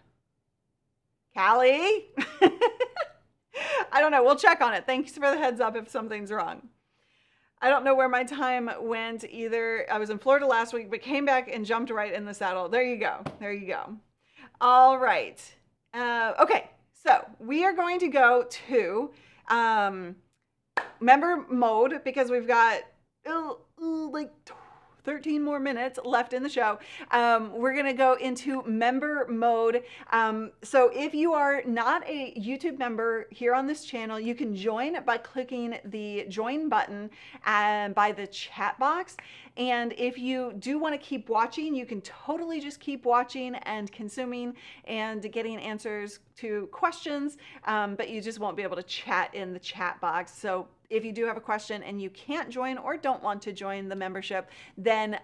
Callie? I don't know. We'll check on it. Thanks for the heads up if something's wrong. I don't know where my time went either. I was in Florida last week, but came back and jumped right in the saddle. There you go. There you go. All right. Okay. So we are going to go to member mode because we've got like 13 more minutes left in the show. We're going to go into member mode. So if you are not a YouTube member here on this channel, you can join by clicking the join button by the chat box. And if you do want to keep watching, you can totally just keep watching and consuming and getting answers to questions, but you just won't be able to chat in the chat box. So if you do have a question and you can't join or don't want to join the membership, then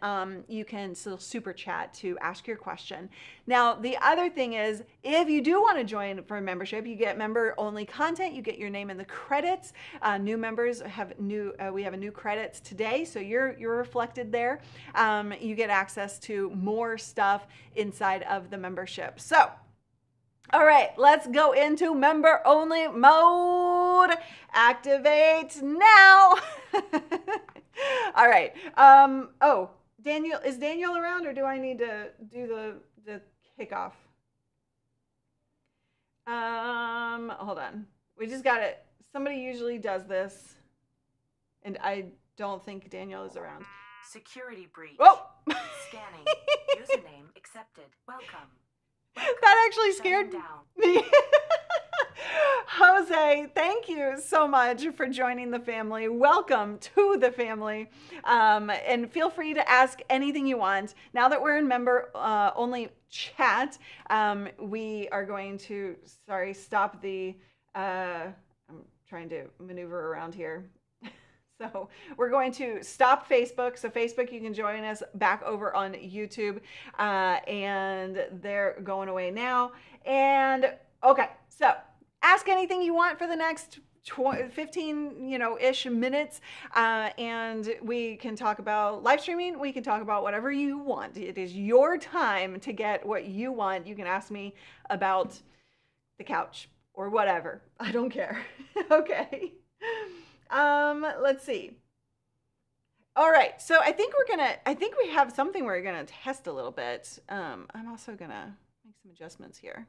you can still super chat to ask your question. Now, the other thing is, if you do want to join for a membership, you get member-only content. You get your name in the credits. New members have we have a new credits today, so you're reflected there. You get access to more stuff inside of the membership. So, all right, let's go into member-only mode. Activate now. All right. Oh, Daniel, is Daniel around, or do I need to do the kickoff? Hold on. We just got it. Somebody usually does this, and I don't think Daniel is around. Security breach. Oh! Scanning. Username accepted. Welcome. That actually scared me. Jose, thank you so much for joining the family. Welcome to the family. And feel free to ask anything you want. Now that we're in member only chat, we are going to, stop the, I'm trying to maneuver around here. So we're going to stop Facebook. So Facebook, you can join us back over on YouTube, and they're going away now. And okay, so ask anything you want for the next 15, ish minutes, and we can talk about live streaming. We can talk about whatever you want. It is your time to get what you want. You can ask me about the couch or whatever. I don't care. Okay. Let's see. All right. So I think we have something we're going to test a little bit. I'm also going to make some adjustments here.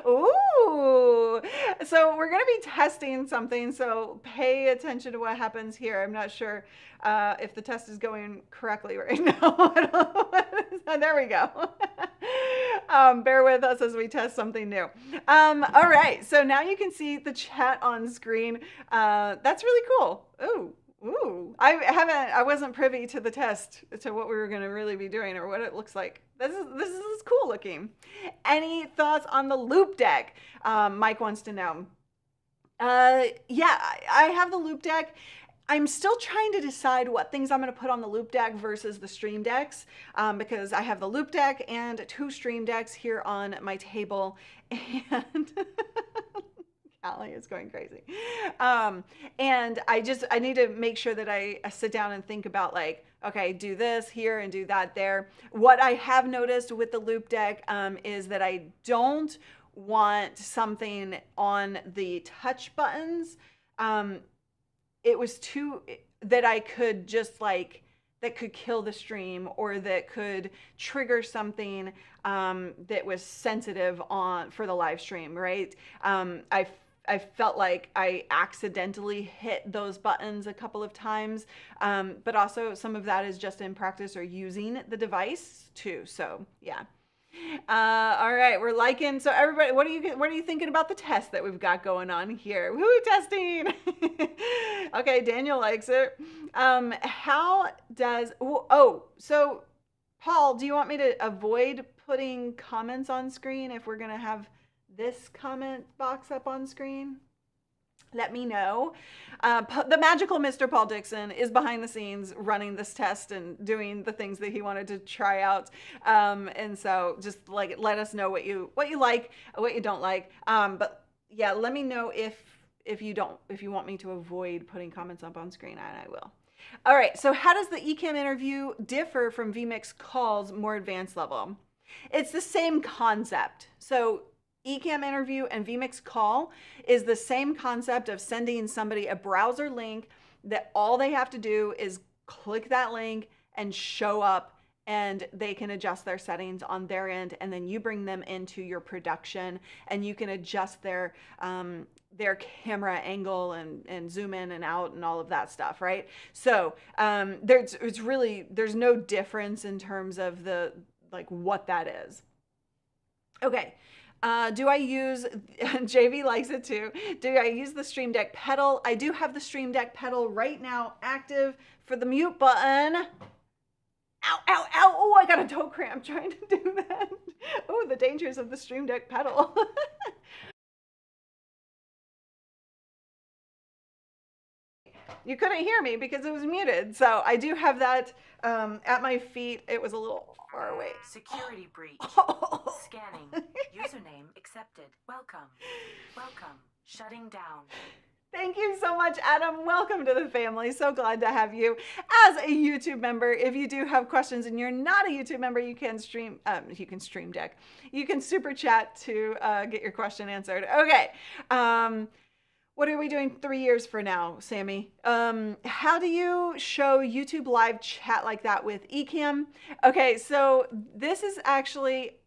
Ooh, So we're going to be testing something, so pay attention to what happens here. I'm not sure if the test is going correctly right now. I don't know what it is. There we go. Bear with us as we test something new. All right, so now you can see the chat on screen. That's really cool. Ooh, I wasn't privy to the test, to what we were going to really be doing or what it looks like. This is cool looking. Any thoughts on the loop deck? Mike wants to know. Yeah, I have the loop deck. I'm still trying to decide what things I'm going to put on the loop deck versus the stream decks, because I have the loop deck and 2 stream decks here on my table, and Callie is going crazy. And I need to make sure that I sit down and think about, like, okay, do this here and do that there. What I have noticed with the loop deck is that I don't want something on the touch buttons. It was too, that I could just like, that could kill the stream, or that could trigger something that was sensitive for the live stream, right? I felt like I accidentally hit those buttons a couple of times, but also some of that is just in practice or using the device too. So yeah. All right, we're liking. So everybody, what are you thinking about the test that we've got going on here? Woo, testing. Okay, Daniel likes it. How does? So Paul, do you want me to avoid putting comments on screen if we're gonna have this comment box up on screen? Let me know. The magical Mr. Paul Dixon is behind the scenes running this test and doing the things that he wanted to try out. And so just like, let us know what you like, what you don't like. But yeah, let me know if you want me to avoid putting comments up on screen, and I will. All right, so how does the Ecamm interview differ from vMix Call's more advanced level? It's the same concept. So Ecamm interview and vMix Call is the same concept of sending somebody a browser link that all they have to do is click that link and show up, and they can adjust their settings on their end, and then you bring them into your production and you can adjust their camera angle and zoom in and out and all of that stuff, right? So there's no difference in terms of what that is. Okay. Do I use, JV likes it too, do I use the Stream Deck pedal? I do have the Stream Deck pedal right now active for the mute button. Ow, ow, ow, oh, I got a toe cramp trying to do that. Oh, the dangers of the Stream Deck pedal. You couldn't hear me because it was muted. So I do have that at my feet. It was a little far away. Security breach. Scanning. Username accepted. Welcome. Welcome. Shutting down. Thank you so much, Adam. Welcome to the family. So glad to have you as a YouTube member. If you do have questions and you're not a YouTube member, you can stream deck. You can super chat to get your question answered. Okay. What are we doing 3 years for now, Sammy? How do you show YouTube live chat like that with Ecamm? Okay, so this is actually,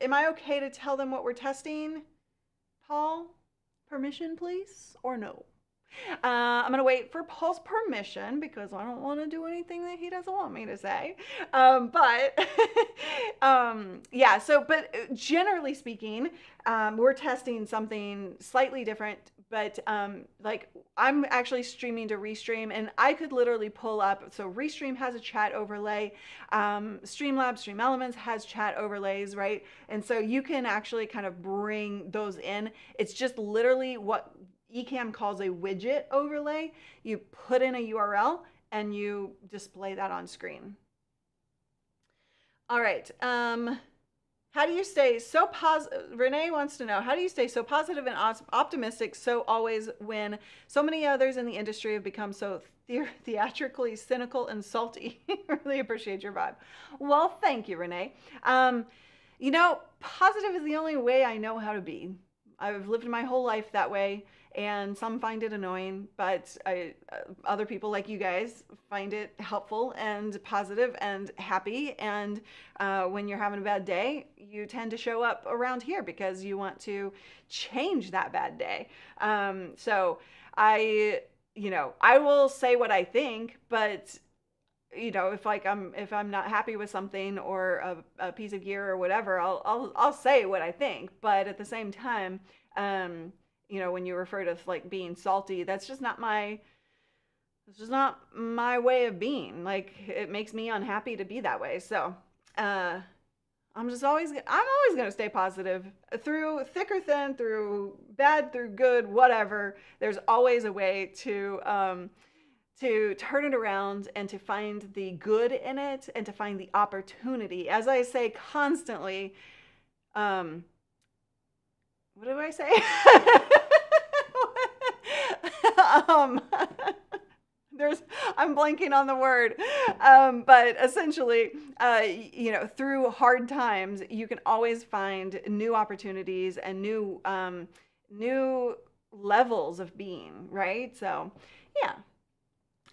am I okay to tell them what we're testing? Paul, permission please, or no? I'm gonna wait for Paul's permission because I don't want to do anything that he doesn't want me to say. Yeah, but generally speaking, we're testing something slightly different, but like I'm actually streaming to RESTREAM, and I could literally pull up, so RESTREAM has a chat overlay, Streamlabs, Stream Elements has chat overlays, right? And so you can actually kind of bring those in. It's just literally what Ecamm calls a widget overlay. You put in a URL and you display that on screen. All right. How do you stay so positive? Renee wants to know, how do you stay so positive and optimistic so always when so many others in the industry have become so theatrically cynical and salty? Really appreciate your vibe. Well, thank you, Renee. You know, positive is the only way I know how to be. I've lived my whole life that way, and some find it annoying, but other people like you guys find it helpful and positive and happy. And when you're having a bad day, you tend to show up around here because you want to change that bad day. So I will say what I think, but if I'm not happy with something or a piece of gear or whatever, I'll say what I think. But at the same time, when you refer to like being salty, that's just not my way of being. Like, it makes me unhappy to be that way. So I'm always going to stay positive through thick or thin, through bad, through good, whatever. There's always a way to turn it around and to find the good in it and to find the opportunity. As I say constantly, what do I say? I'm blanking on the word. But essentially, through hard times, you can always find new opportunities and new levels of being, right? So, yeah.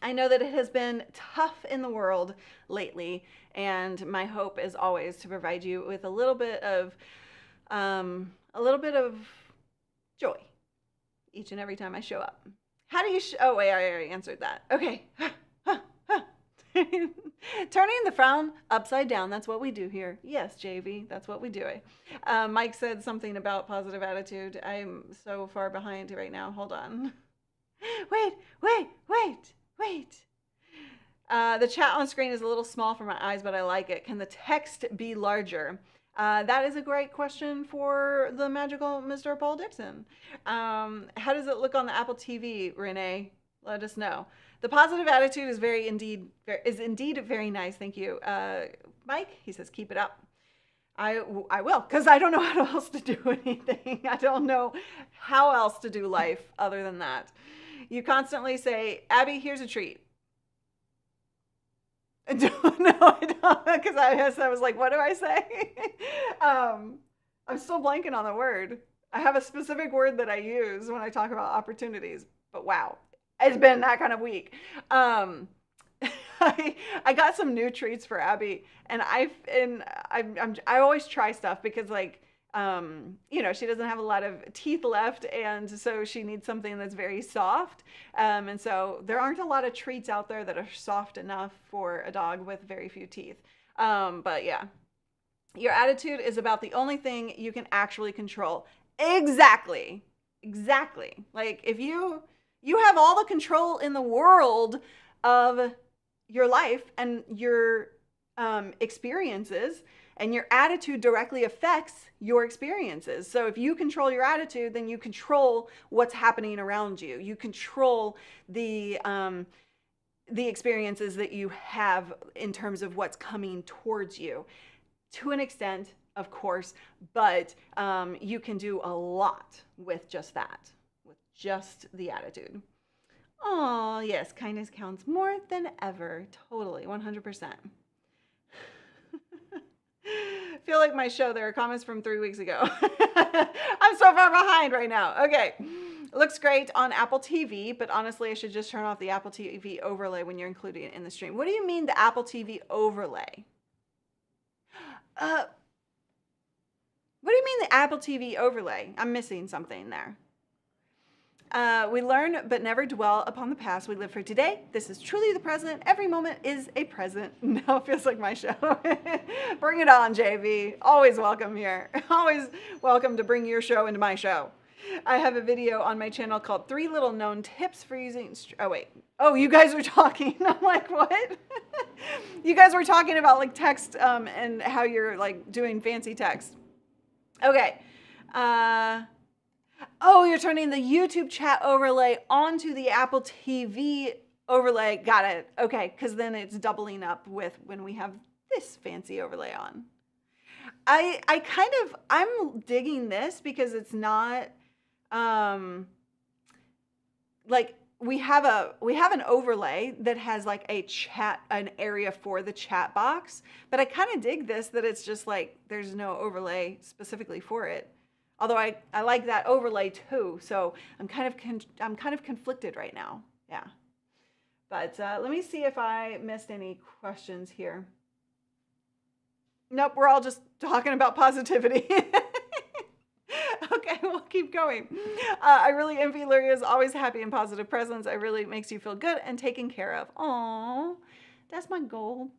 I know that it has been tough in the world lately, and my hope is always to provide you with a little bit of joy each and every time I show up. How do you oh wait, I already answered that. Okay. Turning the frown upside down, that's what we do here. Yes, JV, that's what we do. Mike said something about positive attitude. I'm so far behind right now. Hold on. Wait. The chat on screen is a little small for my eyes, but I like it. Can the text be larger? That is a great question for the magical Mr. Paul Dixon. How does it look on the Apple TV, Renee? Let us know. The positive attitude is indeed very nice. Thank you. Mike, he says, keep it up. I will, because I don't know how else to do anything. I don't know how else to do life other than that. You constantly say, Abby, here's a treat. No, I don't, because I was like, what do I say? I'm still blanking on the word. I have a specific word that I use when I talk about opportunities, but wow, it's been that kind of week. I got some new treats for Abby, and I always try stuff because, like, she doesn't have a lot of teeth left, and so she needs something that's very soft. And so there aren't a lot of treats out there that are soft enough for a dog with very few teeth. But yeah, your attitude is about the only thing you can actually control. Exactly. Like, if you have all the control in the world of your life and your experiences, and your attitude directly affects your experiences. So if you control your attitude, then you control what's happening around you. You control the experiences that you have in terms of what's coming towards you. To an extent, of course, but you can do a lot with just that, with just the attitude. Oh, yes, kindness counts more than ever. Totally, 100%. Feel like my show. There are comments from 3 weeks ago. I'm so far behind right now. Okay. Looks great on Apple TV, but honestly, I should just turn off the Apple TV overlay when you're including it in the stream. What do you mean the Apple TV overlay? What do you mean the Apple TV overlay? I'm missing something there. We learn but never dwell upon the past. We live for today. This is truly the present. Every moment is a present. Now it feels like my show. Bring it on, JV. Always welcome here. Always welcome to bring your show into my show. I have a video on my channel called 3 Little Known Tips for Using... Oh, wait. Oh, you guys were talking. I'm like, what? You guys were talking about, like, text and how you're, like, doing fancy text. Okay. Oh, you're turning the YouTube chat overlay onto the Apple TV overlay. Got it. Okay, because then it's doubling up with when we have this fancy overlay on. I'm digging this because it's not, like, we have an overlay that has like an area for the chat box, but I kind of dig this that it's just like there's no overlay specifically for it Although I like that overlay too, so I'm kind of conflicted right now. Yeah. But let me see if I missed any questions here. Nope, we're all just talking about positivity. Okay, we'll keep going. I really envy Lyria's always happy and positive presence. It really makes you feel good and taken care of. Aww, that's my goal.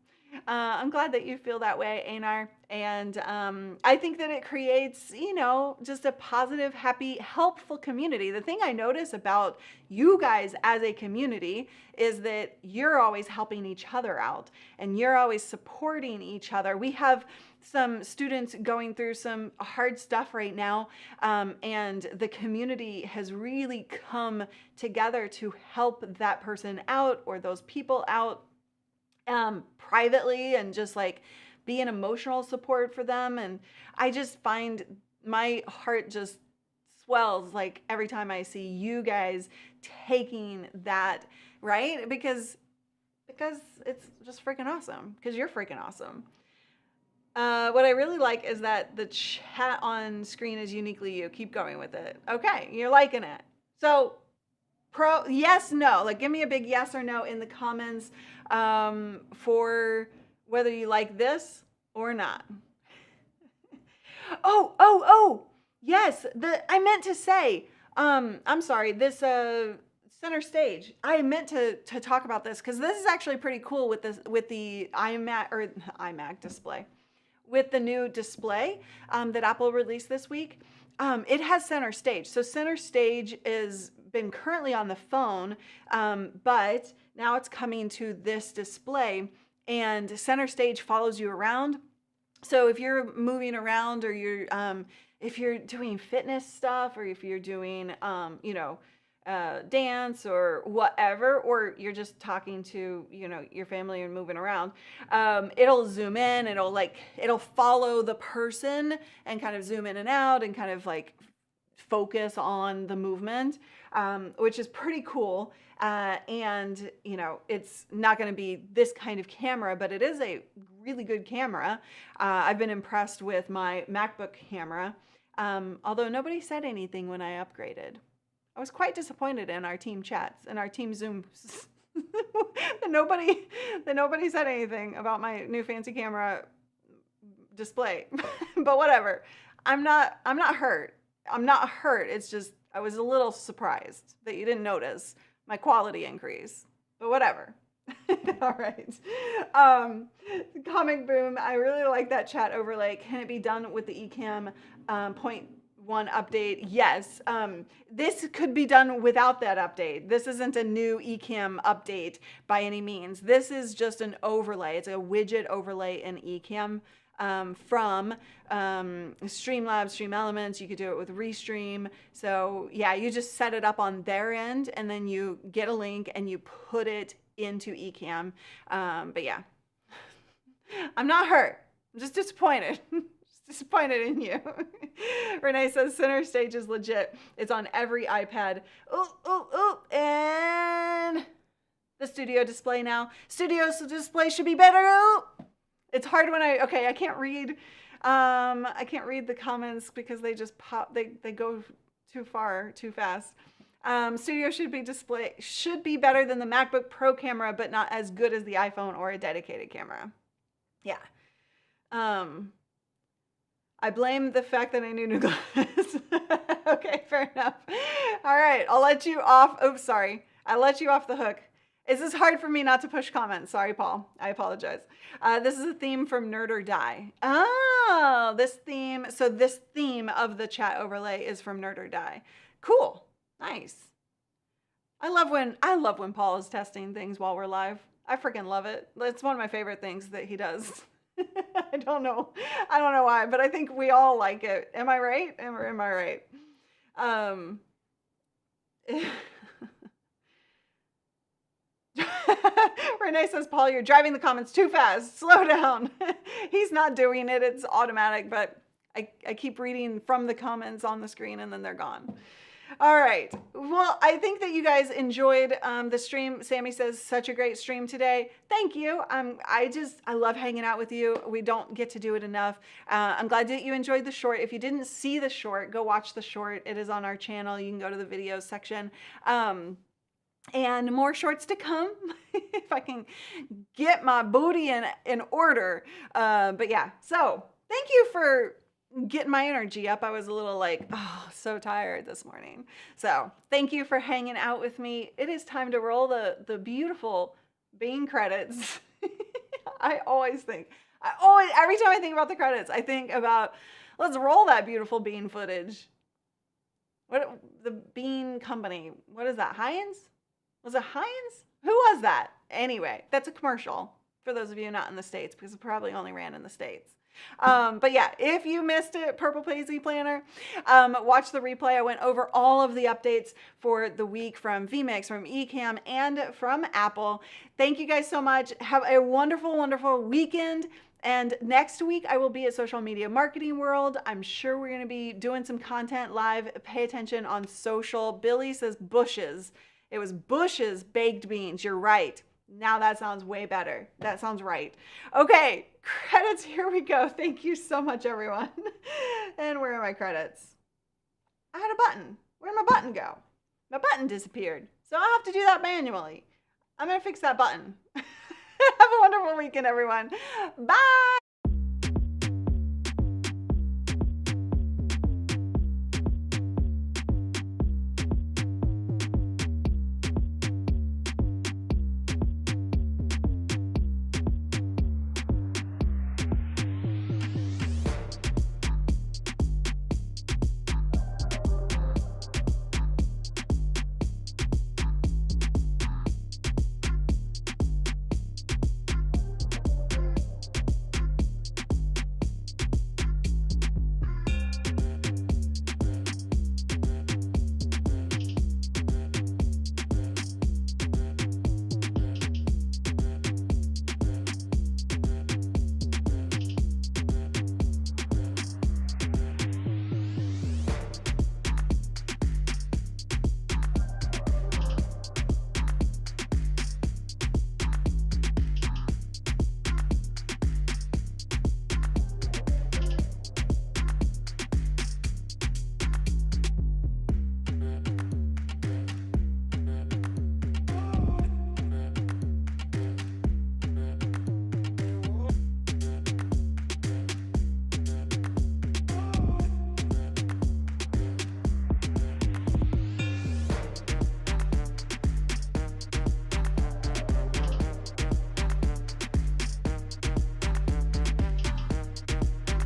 I'm glad that you feel that way, Einar. And I think that it creates, you know, just a positive, happy, helpful community. The thing I notice about you guys as a community is that you're always helping each other out and you're always supporting each other. We have some students going through some hard stuff right now, and the community has really come together to help that person out or those people out privately, and just like be an emotional support for them. And I just find my heart just swells like every time I see you guys taking that, right? Because it's just freaking awesome, because you're freaking awesome. What I really like is that the chat on screen is uniquely you. Keep going with it. Okay, you're liking it. So pro, yes, no, like give me a big yes or no in the comments for whether you like this or not. Oh, yes, I meant to say, I'm sorry, this center stage, I meant to talk about this because this is actually pretty cool with the iMac display. With the new display that Apple released this week, it has center stage. So center stage is been currently on the phone, but now it's coming to this display, and center stage follows you around. So if you're moving around, or you're if you're doing fitness stuff, or if you're doing you know, dance or whatever, or you're just talking to, you know, your family and moving around, it'll zoom in, it'll follow the person and kind of zoom in and out and kind of like focus on the movement, which is pretty cool. And you know, it's not going to be this kind of camera, but it is a really good camera. I've been impressed with my MacBook camera, although nobody said anything when I upgraded. I was quite disappointed in our team chats and our team Zooms that nobody said anything about my new fancy camera display. But whatever. I'm not hurt. I'm not hurt. It's just I was a little surprised that you didn't notice my quality increase. But whatever. All right. Comic Boom. I really like that chat overlay. Can it be done with the Ecamm 0.1 update? Yes. This could be done without that update. This isn't a new Ecamm update by any means. This is just an overlay. It's a widget overlay in Ecamm from Streamlabs, Stream Elements. You could do it with RESTREAM. So yeah, you just set it up on their end, and then you get a link and you put it into Ecamm. But yeah, I'm not hurt. I'm just disappointed. Disappointed in you. Renee says center stage is legit. It's on every iPad. And the studio display now. Studio display should be better. It's hard when I can't read. I can't read the comments because they just pop. They go too far, too fast. Studio should be better than the MacBook Pro camera, but not as good as the iPhone or a dedicated camera. Yeah. I blame the fact that I need new glasses. Okay, fair enough. All right, I'll let you off. Oops, sorry. I let you off the hook. Is this hard for me not to push comments? Sorry, Paul. I apologize. This is a theme from Nerd or Die. Oh, this theme. So this theme of the chat overlay is from Nerd or Die. Cool. Nice. I love when Paul is testing things while we're live. I freaking love it. It's one of my favorite things that he does. I don't know why, but I think we all like it. Am I right? Am I right? Renee says, Paul, you're driving the comments too fast. Slow down. He's not doing it. It's automatic, but I keep reading from the comments on the screen and then they're gone. All right. Well, I think that you guys enjoyed the stream. Sammy says such a great stream today. Thank you. I love hanging out with you. We don't get to do it enough. I'm glad that you enjoyed the short. If you didn't see the short, go watch the short. It is on our channel. You can go to the videos section. And more shorts to come if I can get my booty in order. But yeah, so thank you for getting my energy up. I was a little like, oh, so tired this morning. So thank you for hanging out with me. It is time to roll the beautiful bean credits. Every time I think about the credits, I think about, let's roll that beautiful bean footage. What, the bean company, what is that, Heinz? Was it Heinz? Who was that? Anyway, that's a commercial for those of you not in the States, because it probably only ran in the States. But yeah, if you missed it, Purple Paisley Planner, watch the replay. I went over all of the updates for the week from vMix, from Ecamm, and from Apple. Thank you guys so much. Have a wonderful, wonderful weekend. And next week, I will be at Social Media Marketing World. I'm sure we're going to be doing some content live. Pay attention on social. Billy says bushes. It was Bush's baked beans. You're right. Now that sounds way better. That sounds right. Okay, credits, here we go. Thank you so much, everyone. And where are my credits? I had a button. Where'd my button go? My button disappeared. So I'll have to do that manually. I'm going to fix that button. Have a wonderful weekend, everyone. Bye.